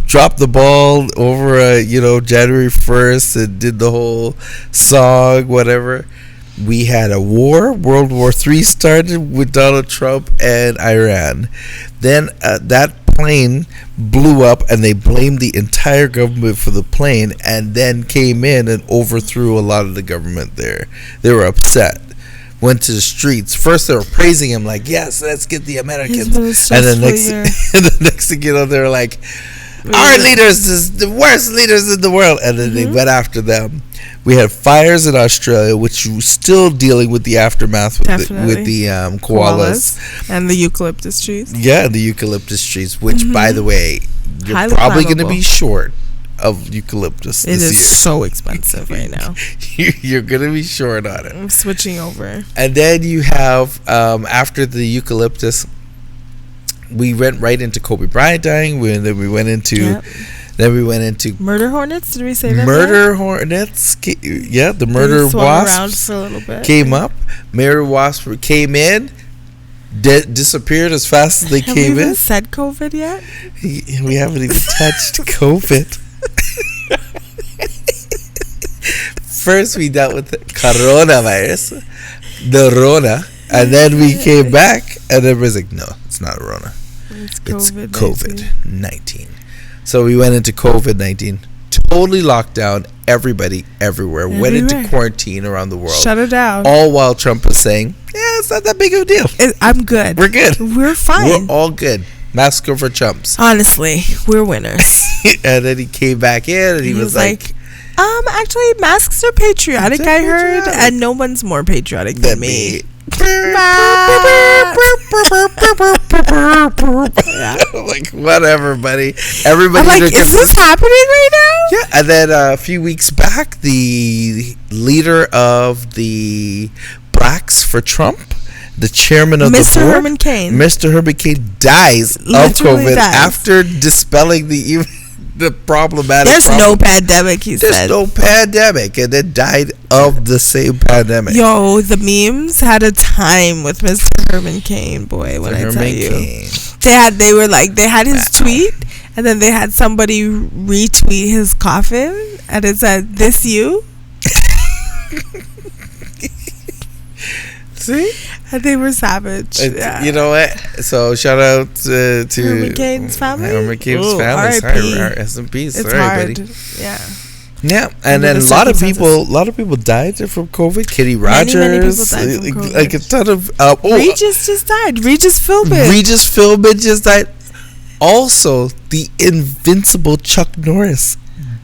dropped the ball over January 1st and did the whole song, whatever, we had a war. World War III started with Donald Trump and Iran. Then that plane blew up, and they blamed the entire government for the plane, and then came in and overthrew a lot of the government there. They were upset. Went to the streets. First, they were praising him, like, yes, let's get the Americans. And then next thing you know, they were like, our leaders is the worst leaders in the world. And then they went after them. We had fires in Australia, which was still dealing with the aftermath with the koalas. And the eucalyptus trees. Yeah, the eucalyptus trees, which, by the way, you're highly probably going to be short of eucalyptus this year. It is so expensive right now. You're going to be short on it. I'm switching over. And then you have, after the eucalyptus, we went right into Kobe Bryant dying. Then we went into murder hornets. Did we say that? Murder hornets. Yeah, the murder wasps for a little bit. Came up. Murder wasps came in. Disappeared as fast as they came in. Have we said COVID yet? We haven't even touched COVID. First, we dealt with the coronavirus, the Rona, and then we came back, and everybody's like, no, it's not a Rona. It's COVID-19. So we went into COVID-19 2. totally locked down everybody everywhere. Went into quarantine around the world. Shut it down. All while Trump was saying, yeah, it's not that big of a deal. I'm good. We're good. We're fine. We're all good. Mask for chumps. Honestly, we're winners. And then he came back in and he was like, actually, masks are patriotic, I heard, and no one's more patriotic than me. Like, whatever, buddy. Everybody. I'm like, is this happening right now? Yeah. And then a few weeks back, the leader of the Blacks for Trump, the chairman of the board, Mr. Herman Cain, dies of COVID after dispelling the problematic. There's no pandemic, he said. There's no pandemic, and then died of the same pandemic. Yo, the memes had a time with Mr. Herman Cain, boy. When I tell you, they had his tweet, and then they had somebody retweet his coffin, and it said, "This you." See? And they were savage. Yeah. You know what? So shout out to Herman Cain's family. Herman Cain's family. Sorry, rest in peace. It's sorry, hard. buddy. Yeah. Yeah, and then a lot of people died from COVID. Kitty Rogers, many people died from COVID. Like a ton of. Regis just died. Regis Philbin just died. Also, the invincible Chuck Norris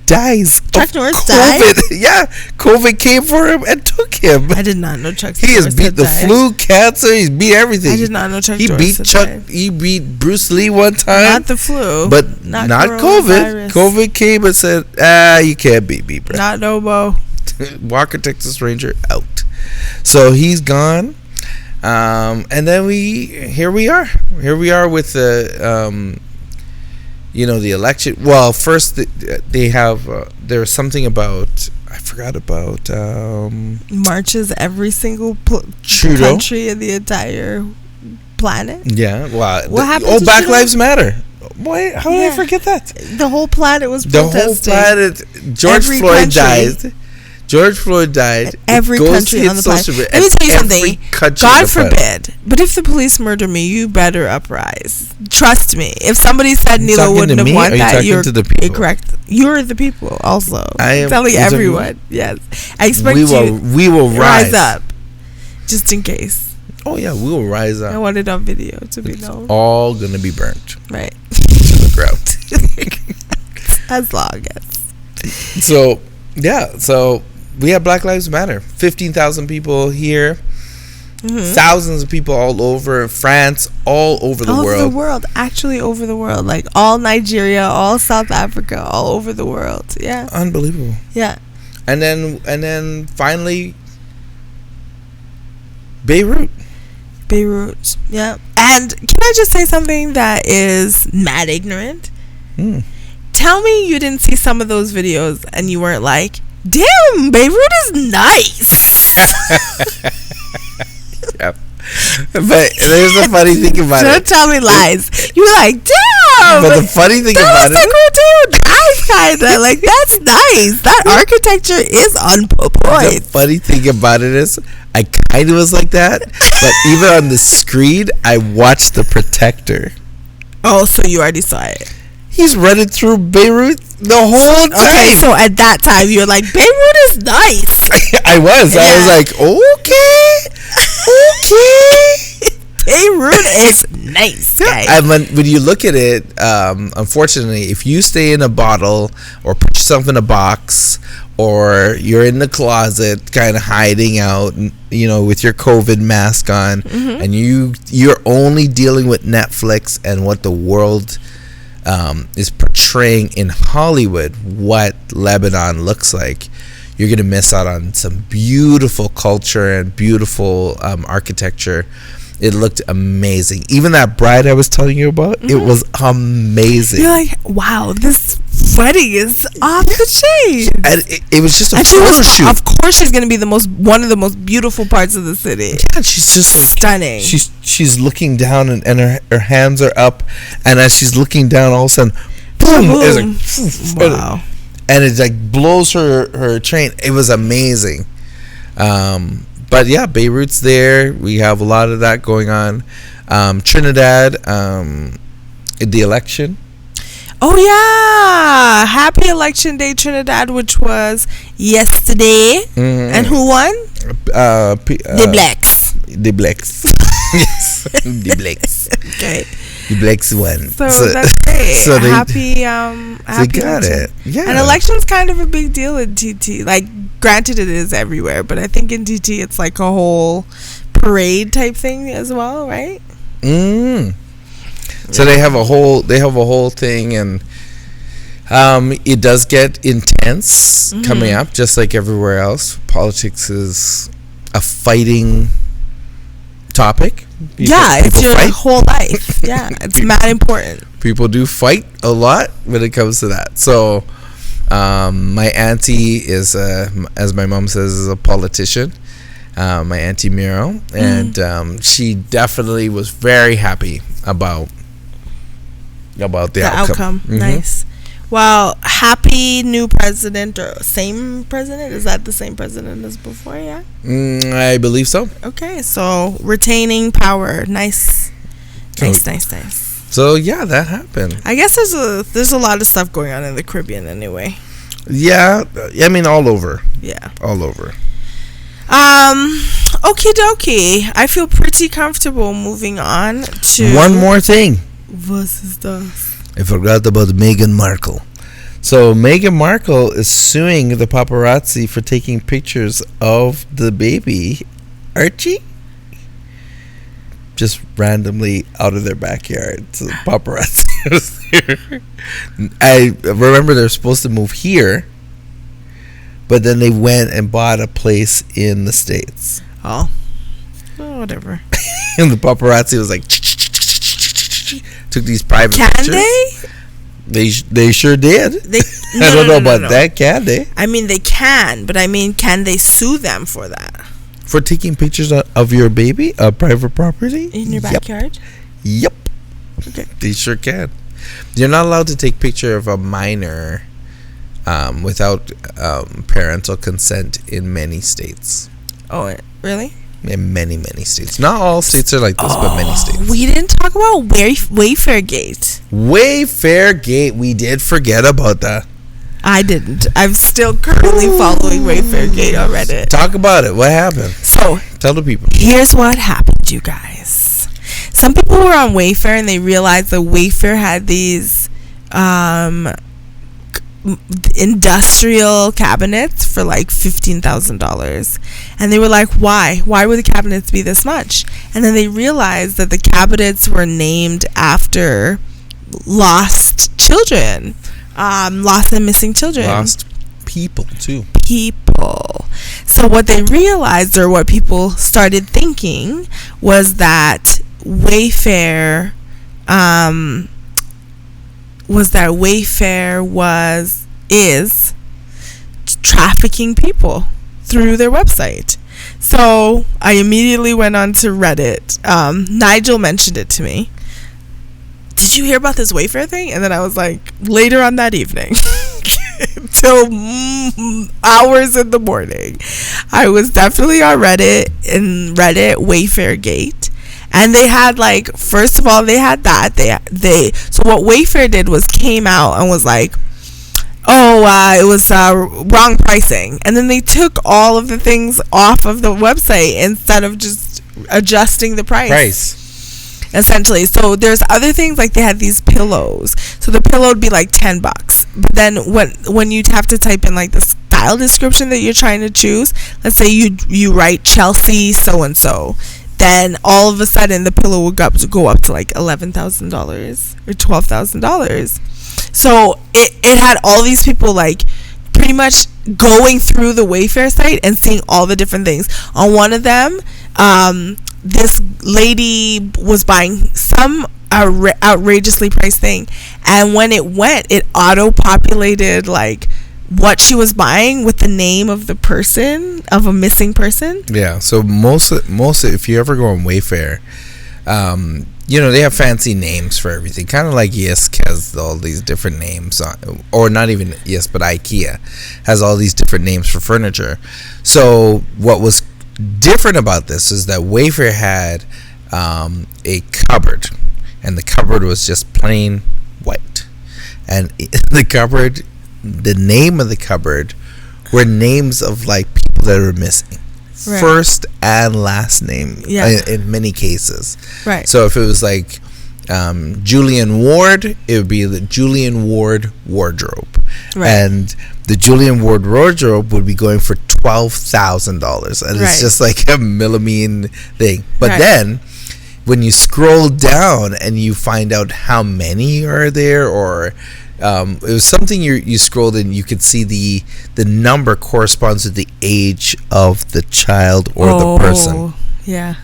dies. Chuck Norris COVID. died? Yeah, COVID came for him and took him. I did not know Chuck He Norris has beat the flu, cancer. He's beat everything. I did not know Chuck Norris died. He beat Bruce Lee one time. Not the flu, but not COVID. COVID came and said, you can't beat me, bro. Not no mo. Walker, Texas Ranger, out. So he's gone. And then here we are with the the election. Well, first they have there's something about, I forgot about marches every single country in the entire planet. Yeah. Wow. What happened to Black Trudeau? Lives Matter. Boy, how did I forget that? The whole planet was protesting. The whole planet. George Floyd died. George Floyd died. Every country on the planet. Let me tell you something. God forbid. But if the police murder me, you better uprise. Trust me. If somebody said Nilo wouldn't have won that, you're correct. You're the people also. I'm telling everyone. Yes. I expect we will rise up. Just in case. Oh, yeah. We will rise up. I want it on video to be known. All going to be burnt. Right. To the ground. As long as. So, yeah. So, we have Black Lives Matter. 15,000 people here. Mm-hmm. Thousands of people all over France, all over the world. All over the world. Actually, over the world. Like all Nigeria, all South Africa, all over the world. Yeah. Unbelievable. Yeah. And then finally, Beirut. Yeah. And can I just say something that is mad ignorant? Tell me you didn't see some of those videos and you weren't like, damn, Beirut is nice. Yeah. But there's a funny thing about it. Don't tell me lies. You're like, damn. But the funny thing about it. Nice, kind of. Like, that's nice. That architecture is on point. The funny thing about it is, I kind of was like that. But even on the screen, I watched The Protector. Oh, so you already saw it. He's running through Beirut the whole time. Okay, so at that time, you're like, Beirut is nice. I was. Yeah. I was like, okay. Beirut is nice, guys. And when you look at it, unfortunately, if you stay in a bottle or put yourself in a box or you're in the closet kind of hiding out, with your COVID mask on, and you're only dealing with Netflix and what the world is portraying in Hollywood, what Lebanon looks like, you're going to miss out on some beautiful culture and beautiful architecture. It looked amazing. Even that bride I was telling you about, it was amazing. You're like, wow, this wedding is off the chain. And it was just a photo shoot. Of course, she's going to be one of the most beautiful parts of the city. Yeah, she's just stunning. She's looking down and her hands are up, and as she's looking down, all of a sudden, boom! It's like, wow. And it like blows her train. It was amazing. But yeah, Beirut's there. We have a lot of that going on. Trinidad, the election. Oh yeah! Happy Election Day, Trinidad, which was yesterday. Mm-hmm. And who won? The blacks. The blacks. Yes, the blacks. Okay. The blacks won. So that's great. So happy. They Happy got election. it. Yeah. An election's kind of a big deal in TT. Like, granted, it is everywhere, but I think in TT it's like a whole parade type thing as well, right? So they have a whole thing, and it does get intense coming up, just like everywhere else. Politics is a fighting topic. It's your whole life. Yeah, it's mad important. People do fight a lot when it comes to that. So my auntie is, as my mom says, is a politician. My auntie Miro, and she definitely was very happy about the outcome. Mm-hmm. Nice. Well, happy new president, or same president? Is that the same president as before? Yeah. I believe so. Okay, so retaining power. Nice. So yeah, that happened. I guess there's a lot of stuff going on in the Caribbean anyway. Yeah, I mean all over. Yeah. All over. Okie dokie. I feel pretty comfortable moving on to one more thing. What is this? I forgot about Meghan Markle. So Meghan Markle is suing the paparazzi for taking pictures of the baby Archie just randomly out of their backyard. So the paparazzi was there. I remember they're supposed to move here, but then they went and bought a place in the States. Oh, whatever. And the paparazzi was like, took these private pictures. Can they? They sure did. I don't know about that. Can they? I mean, they can, but I mean, can they sue them for that? For taking pictures of your baby, private property? In your backyard? Yep. Okay. They sure can. You're not allowed to take picture of a minor without parental consent in many states. Oh, really? In many states. Not all states are like this, but many states. We didn't talk about Wayfair Gate. Wayfair Gate. We did forget about that. I didn't. I'm still currently following Wayfair Gate on Reddit. Talk about it. What happened? So, tell the people. Here's what happened, you guys. Some people were on Wayfair and they realized that Wayfair had these industrial cabinets for like $15,000, and they were like, why would the cabinets be this much? And then they realized that the cabinets were named after lost children, lost and missing children, lost people too. So what they realized, or what people started thinking, was that Wayfair is trafficking people through their website. So I immediately went on to Reddit. Nigel mentioned it to me. Did you hear about this Wayfair thing? And then I was like, later on that evening, till hours in the morning, I was definitely on Reddit, Wayfair Gate. And they had, like, first of all, they had that. So what Wayfair did was came out and was like, it was wrong pricing. And then they took all of the things off of the website instead of just adjusting the price. Essentially. So there's other things, like they had these pillows. So the pillow would be like $10. But then when you have to type in like the style description that you're trying to choose, let's say you write Chelsea so and so, then all of a sudden the pillow would go up to like $11,000 or $12,000. So it had all these people like pretty much going through the Wayfair site and seeing all the different things. On one of them, this lady was buying some outrageously priced thing, and when it auto-populated like what she was buying with the name of the person, of a missing person. Yeah, so most if you ever go on Wayfair, they have fancy names for everything, kind of like Yisk has all these different names or not even Yisk, but IKEA has all these different names for furniture. So what was different about this is that Wayfair had a cupboard, and the cupboard was just plain white, and the cupboard, the name of the cupboard were names of like people that were missing. Right. First and last name, in many cases. Right. So if it was like Julian Ward, it would be the Julian Ward wardrobe. Right. And the Julian Ward wardrobe would be going for $12,000. And it's just like a millimean thing. But then when you scroll down and you find out how many are there, or it was something you scrolled and you could see the number corresponds to the age of the child or the person. Yeah.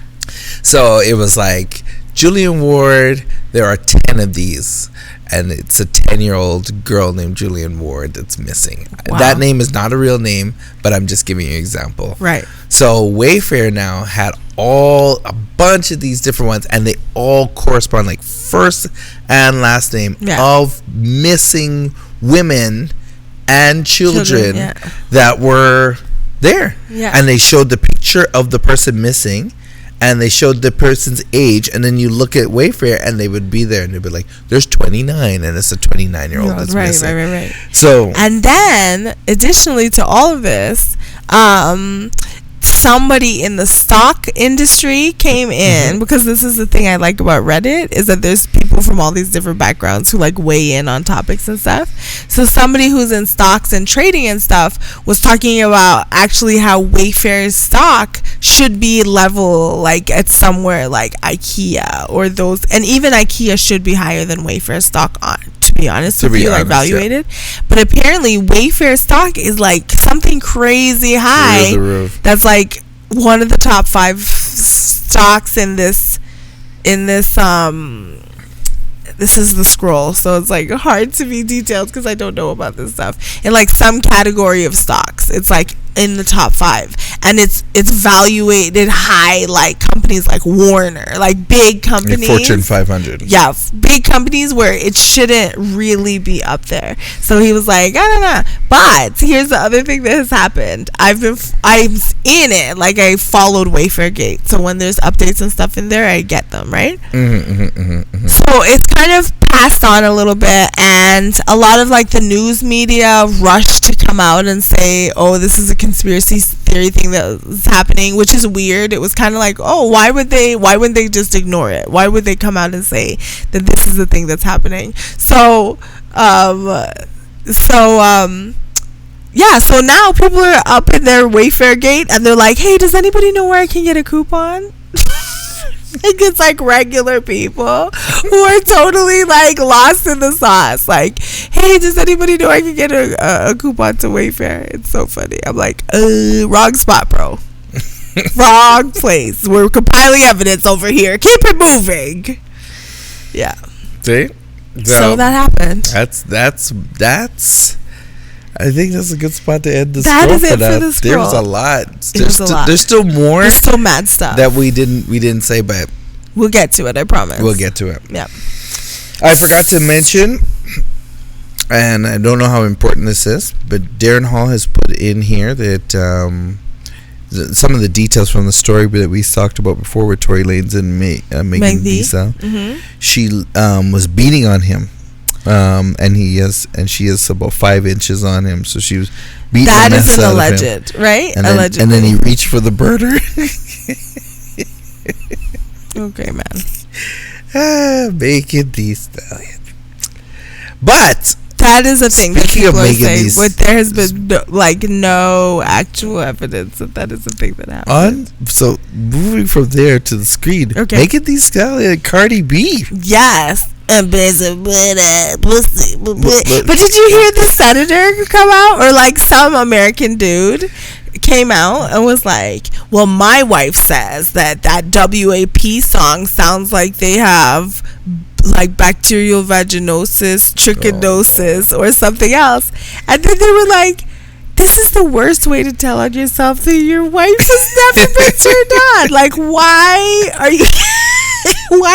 So it was like Julian Ward, there are 10 of these, and it's a 10-year-old girl named Julian Ward that's missing. Wow. That name is not a real name, but I'm just giving you an example. Right. So Wayfair now had a bunch of these different ones, and they all correspond, like first and last name of missing women and children that were there. Yeah. And they showed the picture of the person missing, and they showed the person's age, and then you look at Wayfair and they would be there, and they'd be like, there's 29, and it's a 29-year-old that's missing. Right. So, and then additionally to all of this, somebody in the stock industry came in, because this is the thing I like about Reddit, is that there's people from all these different backgrounds who like weigh in on topics and stuff. So somebody who's in stocks and trading and stuff was talking about actually how Wayfair's stock should be level like at somewhere like IKEA or those, and even IKEA should be higher than Wayfair stock, on to be honest with you, evaluated. But apparently Wayfair stock is like something crazy high. That's like one of the top 5 stocks in this this is the scroll, so it's like hard to be detailed because I don't know about this stuff. In like some category of stocks, it's like in the top 5, and it's valuated high, like companies like Warner, like big companies, Fortune 500. Yeah, big companies where it shouldn't really be up there. So he was like, I don't know. But here's the other thing that has happened. I'm in it, like I followed Wayfair Gate, so when there's updates and stuff in there, I get them, right? So it's kind of passed on a little bit, and a lot of like the news media rushed to come out and say, oh, this is a conspiracy theory thing that was happening, which is weird. It was kind of like, oh, why wouldn't they just ignore it? Why would they come out and say that this is the thing that's happening? So now people are up in their Wayfair Gate and they're like, hey, does anybody know where I can get a coupon? Like it's like regular people who are totally like lost in the sauce. Like, hey, does anybody know I can get a coupon to Wayfair? It's so funny. I'm like, wrong spot, bro. Wrong place. We're compiling evidence over here. Keep it moving. Yeah. See? So that happened. That's I think that's a good spot to end the scroll. That is it for the scroll. There's a lot. There's still more. There's still mad stuff that we didn't say, but we'll get to it. I promise. We'll get to it. Yeah. I forgot to mention, and I don't know how important this is, but Darren Hall has put in here that some of the details from the story that we talked about before with Tory Lanez and Megan Thee. She was beating on him. And she is about 5 inches on him, so she was beating the mess out of him. That is an alleged, right? Allegedly. And then he reached for the birder. Okay, man. Megan Thee Stallion. But that is a thing. Speaking of Megan Thee, but there has been no actual evidence that is a thing that happened. So moving from there to the screen, Megan Thee Stallion and Cardi B. Yes. But did you hear the senator come out, or like some American dude came out and was like, well, my wife says that WAP song sounds like they have like bacterial vaginosis, trichinosis, or something else. And then they were like, this is the worst way to tell on yourself that your wife has never been turned on. Like, why are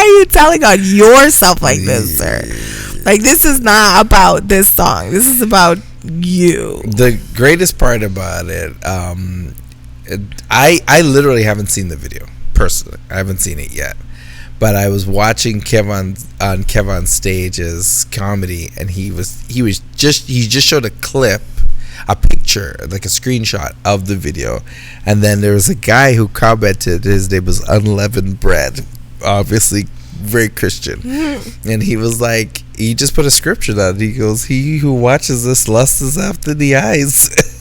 you telling on yourself like this, sir? Like, this is not about this song. This is about you. The greatest part about it, I literally haven't seen the video personally. I haven't seen it yet, but I was watching Kevon's stage's comedy, and he just showed a clip, a picture, like a screenshot of the video, and then there was a guy who commented. His name was Unleavened Bread, obviously very Christian, and he was like, he just put a scripture down. He goes, "He who watches this lusts after the eyes."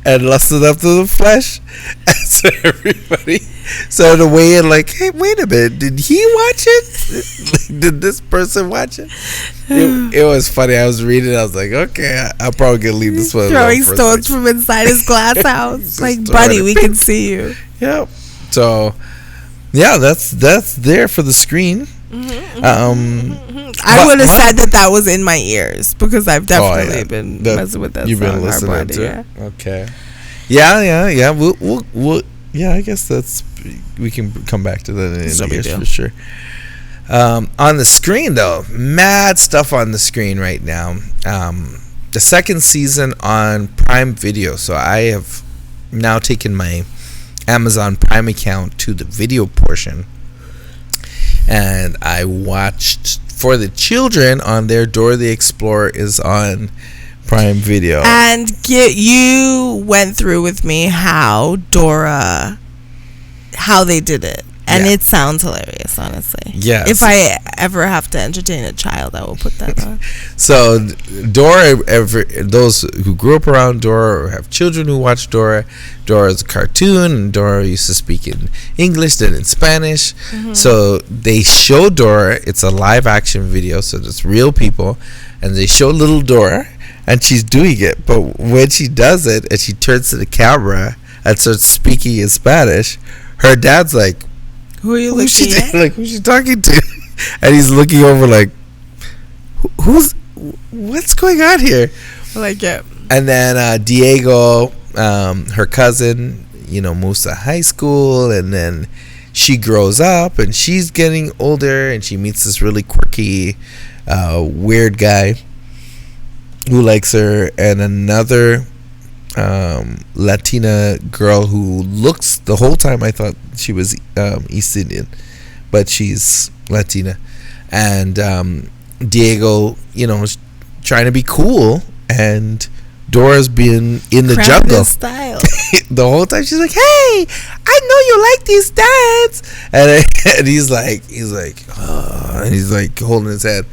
And lusted after the flesh. And so everybody started weighing like, hey, wait a minute, did he watch it? Did this person watch it? It was funny. I was reading it, I was like, okay, I'm probably gonna leave this one throwing stones from inside his glass house. Like, buddy, we can see you. Yep. So yeah, that's there for the screen. I would have said that was in my ears, because I've definitely been messing with that. You've song, been listening Hard Body, to it. Okay. Yeah. We'll yeah, I guess we can come back to that in the ears for sure. On the screen though, mad stuff on the screen right now. The second season on Prime Video. So I have now taken my Amazon Prime account to the video portion, and I watched for the children on their Dora the Explorer is on Prime Video. And you went through with me how they did it. And it sounds hilarious, honestly. Yes. If I ever have to entertain a child, I will put that on. So Dora, those who grew up around Dora or have children who watch Dora, Dora is a cartoon, and Dora used to speak in English, then in Spanish. So they show Dora. It's a live action video, so it's real people, and they show little Dora, and she's doing it. But when she does it, and she turns to the camera and starts speaking in Spanish, her dad's like, who are you looking at? Like, who's she talking to? And he's looking over like, what's going on here? Like it. And then Diego, her cousin, moves to high school, and then she grows up, and she's getting older, and she meets this really quirky, weird guy who likes her, and another Latina girl who looks, the whole time I thought she was East Indian, but she's Latina. And Diego, is trying to be cool, and Dora's being in the jungle style. the whole time. She's like, "Hey, I know you like these dads," and he's like, oh, and he's like holding his head.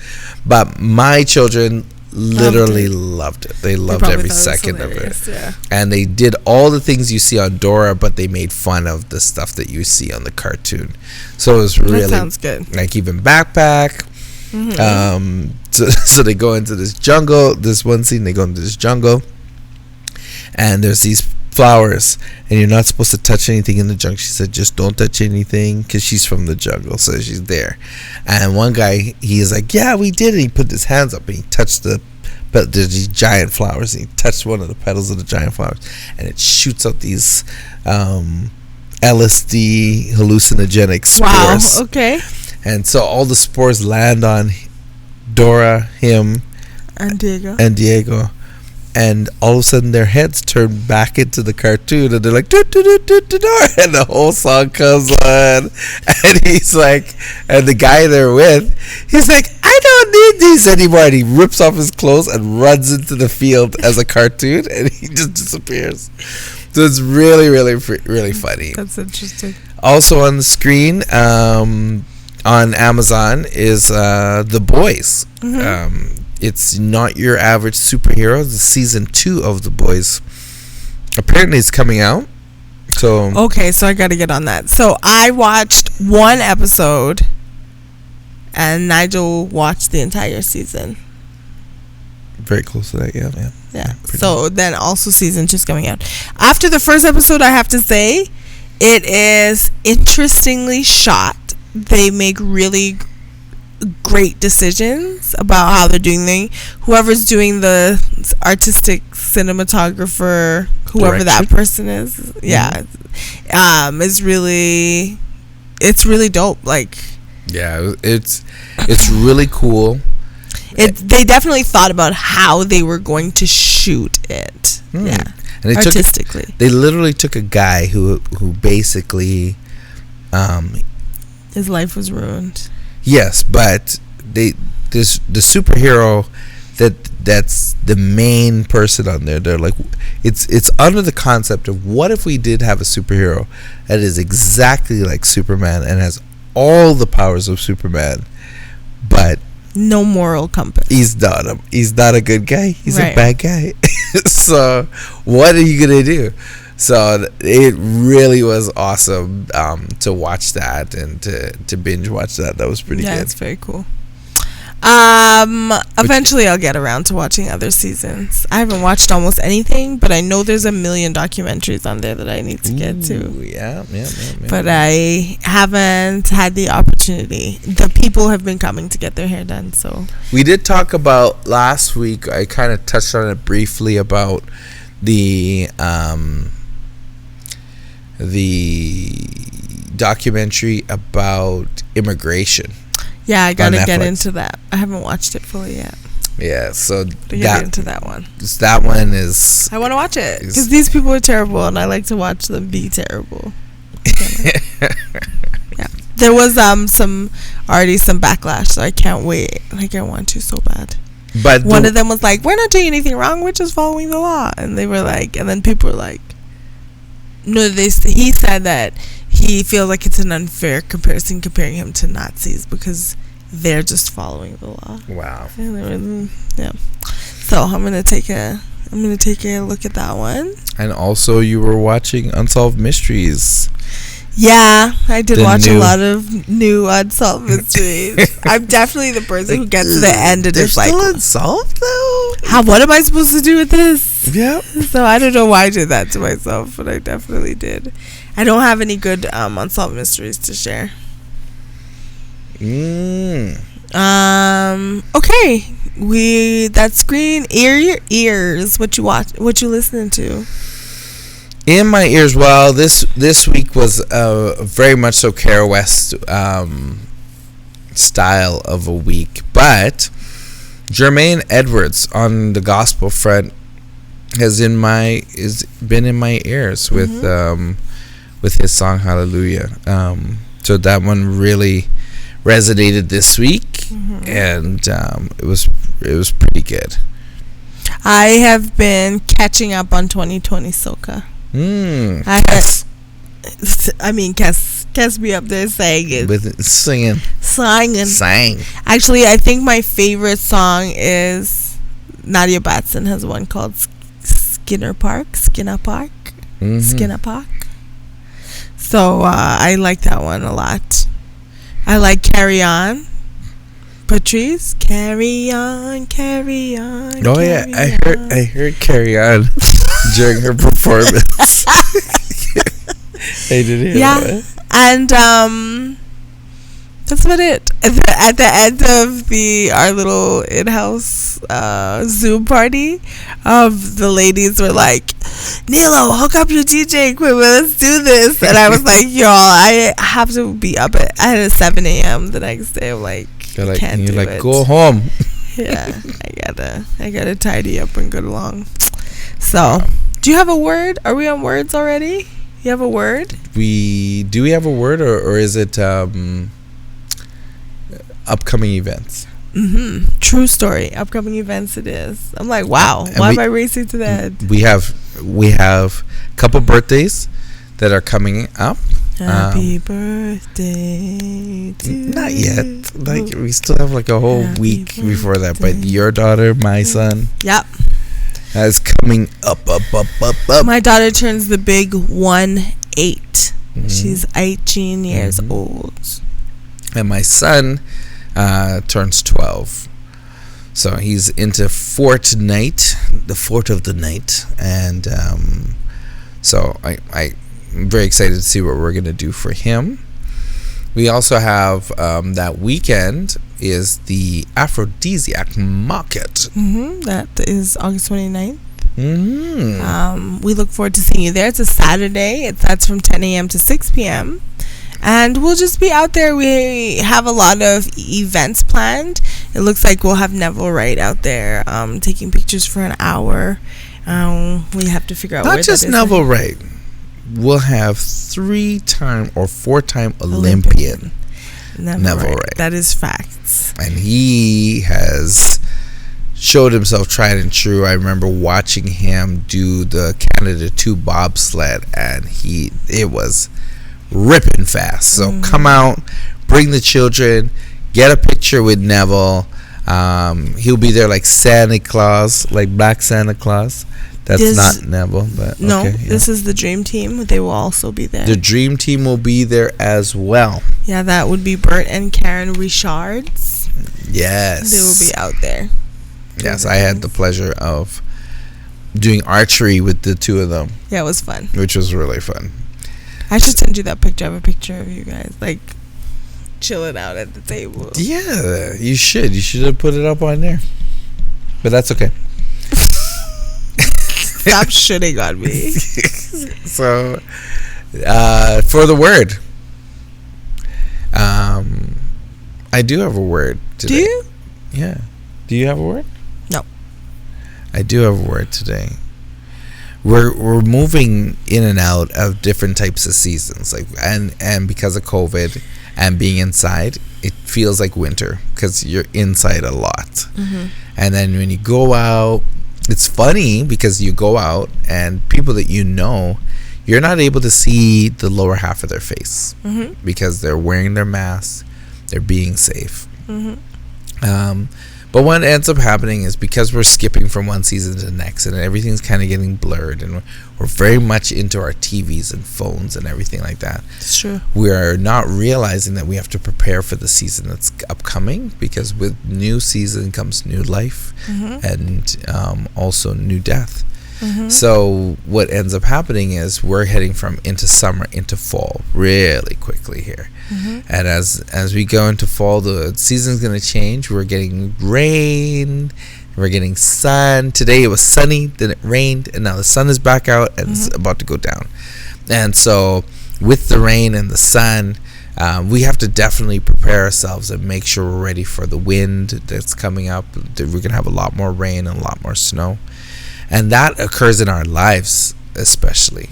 But my children literally loved it. They loved every second of it. Yeah. And they did all the things you see on Dora, but they made fun of the stuff that you see on the cartoon. So it was really, that sounds good. Like even backpack. So they go into this jungle. This one scene, they go into this jungle, and there's these flowers, and you're not supposed to touch anything in the jungle. She said, just don't touch anything, because she's from the jungle, so she's there. And one guy, he is like, yeah, we did it. He put his hands up, and he touched there's these giant flowers, and he touched one of the petals of the giant flowers, and it shoots out these LSD hallucinogenic spores. Wow, okay. And so all the spores land on Dora, him, and Diego. And all of a sudden their heads turn back into the cartoon, and they're like, do, do, do, do, do, do, and the whole song comes on, and he's like, and the guy they're with, he's like, I don't need these anymore, and he rips off his clothes and runs into the field as a cartoon, and he just disappears. So it's really, really, really funny. That's interesting. Also on the screen, on Amazon, is The Boys. It's not your average superhero. The season 2 of The Boys apparently is coming out. So okay, so I got to get on that. So I watched one episode, and Nigel watched the entire season. Very close to that, yeah. So then also season 2 is coming out. After the first episode, I have to say, it is interestingly shot. They make really great decisions about how they're doing things. Whoever's doing the artistic cinematographer, whoever that person is, is really, it's really dope. Like, yeah, it's really cool. They definitely thought about how they were going to shoot it. Yeah, and artistically, they literally took a guy who basically His life was ruined. Yes, but the superhero that's the main person on there. They're like, it's under the concept of, what if we did have a superhero that is exactly like Superman and has all the powers of Superman, but no moral compass. He's not a good guy. He's right. a bad guy. So what are you gonna do? So it really was awesome to watch that and to binge watch that. That was pretty good. Yeah, it's very cool. Eventually I'll get around to watching other seasons. I haven't watched almost anything, but I know there's a million documentaries on there that I need to get to. Yeah. But I haven't had the opportunity. The people have been coming to get their hair done, so. We did talk about last week, I kind of touched on it briefly, about the documentary about immigration. Yeah, I gotta get into that. I haven't watched it fully yet. Yeah, so get into that one. That one is. I want to watch it because these people are terrible, and I like to watch them be terrible. Yeah, there was some backlash, so I can't wait. Like, I want to so bad. But one of them was like, "We're not doing anything wrong. We're just following the law," and they were like, and then people were like, "No." He said that he feels like it's an unfair comparison comparing him to Nazis because they're just following the law. Wow. Yeah. So I'm gonna take a look at that one. And also, you were watching Unsolved Mysteries. Yeah, I did watch a lot of new Unsolved Mysteries. I'm definitely the person who gets to the end and is like, still unsolved though? What am I supposed to do with this? Yeah. So I don't know why I did that to myself, but I definitely did. I don't have any good Unsolved Mysteries to share. Okay. That screen, your ears. What you watch? What you listening to? In my ears. Well, this week was very much so Cariwest style of a week, but Jermaine Edwards on the gospel front has been in my ears with his song Hallelujah. So that one really resonated this week, and it was pretty good. I have been catching up on 2020 soca. Kes be up there singing. Actually, I think my favorite song is Nadia Batson has one called Skinner Park. So I like that one a lot. I like Carry On. Patrice, carry on. Oh yeah, I heard Carry On during her performance. I did hear that. And that's about it. At the end of our little in-house Zoom party, the ladies were like, "Nilo, hook up your DJ equipment. Let's do this." And I was like, "Y'all, I have to be up at 7 a.m. the next day." I'm like, can't do it. Go home. Yeah, I gotta tidy up and go along. So, do you have a word? Are we on words already? You have a word? We have a word, or is it upcoming events? True story. Upcoming events it is. I'm like, wow. Why am I racing to that? We have a couple birthdays that are coming up. Happy birthday to not yet. Like, we still have like a whole week before that. But your daughter, my son. Yep. Is coming up. My daughter turns the big 18. She's 18 years old. And my son turns 12. So he's into Fortnite, the Fort of the Night. And so I'm very excited to see what we're going to do for him. We also have that weekend is the Aphrodisiac Market. That is August 29th. We look forward to seeing you there. It's a Saturday. It starts from 10 a.m. to 6 p.m. And we'll just be out there. We have a lot of events planned. It looks like we'll have Neville Wright out there taking pictures for an hour. We have to figure out not just Neville Wright. We'll have 3-time or 4-time Olympian Neville Wright. That is facts. And he has showed himself tried and true. I remember watching him do the Canada 2 bobsled, and it was ripping fast. So come out, bring the children, get a picture with Neville. He'll be there like Santa Claus, like Black Santa Claus. That's not Neville, but no, okay, this is the Dream Team. They will also be there. The Dream Team will be there as well. Yeah, that would be Bert and Karen Richards. Yes. They will be out there. Yes, I had the pleasure of doing archery with the two of them. Yeah, it was fun. Which was really fun. I should send you that picture. I have a picture of you guys, like, chilling out at the table. Yeah, you should. You should have put it up on there. But that's okay. Stop shitting on me. So, for the word, I do have a word today. Do you? Yeah. Do you have a word? No. I do have a word today. We're moving in and out of different types of seasons, like and because of COVID and being inside, it feels like winter because you're inside a lot. And then when you go out, it's funny because you go out and people that you know, you're not able to see the lower half of their face because they're wearing their masks, they're being safe. But what ends up happening is because we're skipping from one season to the next and everything's kind of getting blurred and we're very much into our TVs and phones and everything like that. It's true. We are not realizing that we have to prepare for the season that's upcoming because with new season comes new life and also new death. So what ends up happening is we're heading from into summer into fall really quickly here. And as we go into fall, the season's going to change. We're getting rain, we're getting sun. Today it was sunny, then it rained, and now the sun is back out and it's about to go down. And so with the rain and the sun, we have to definitely prepare ourselves and make sure we're ready for the wind that's coming up. We're going to have a lot more rain and a lot more snow. And that occurs in our lives, especially.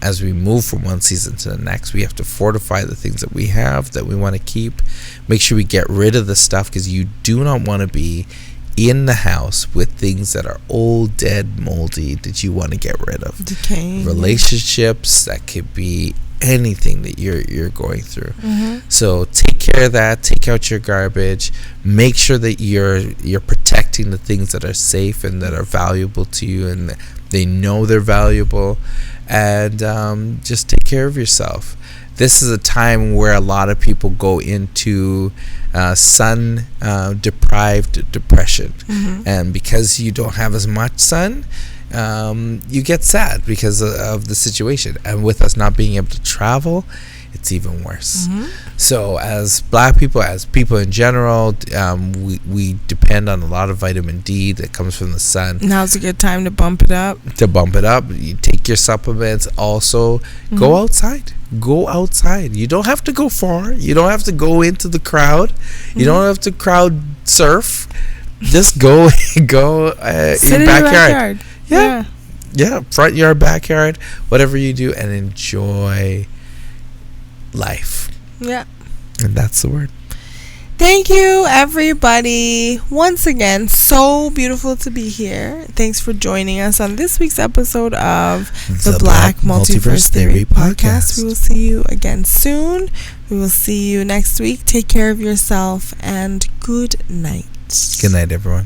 As we move from one season to the next, we have to fortify the things that we have, that we want to keep. Make sure we get rid of the stuff because you do not want to be in the house with things that are old, dead, moldy that you want to get rid of. Decaying. Relationships, that could be anything that you're going through. So take care of that. Take out your garbage. Make sure that you're protecting the things that are safe and that are valuable to you and they know they're valuable. And just take care of yourself. This is a time where a lot of people go into sun deprived depression. And because you don't have as much sun, you get sad because of the situation, and with us not being able to travel, it's even worse. So as Black people, as people in general, we depend on a lot of vitamin D that comes from the sun. Now's a good time to bump it up. You take your supplements. Also go outside. You don't have to go far. You don't have to go into the crowd. You don't have to crowd surf. Just go in your backyard. Yeah, front yard, backyard, whatever you do, and enjoy life. Yeah. And that's the word. Thank you, everybody. Once again, so beautiful to be here. Thanks for joining us on this week's episode of the Black Multiverse Theory Podcast. We will see you again soon. We will see you next week. Take care of yourself and good night. Good night, everyone.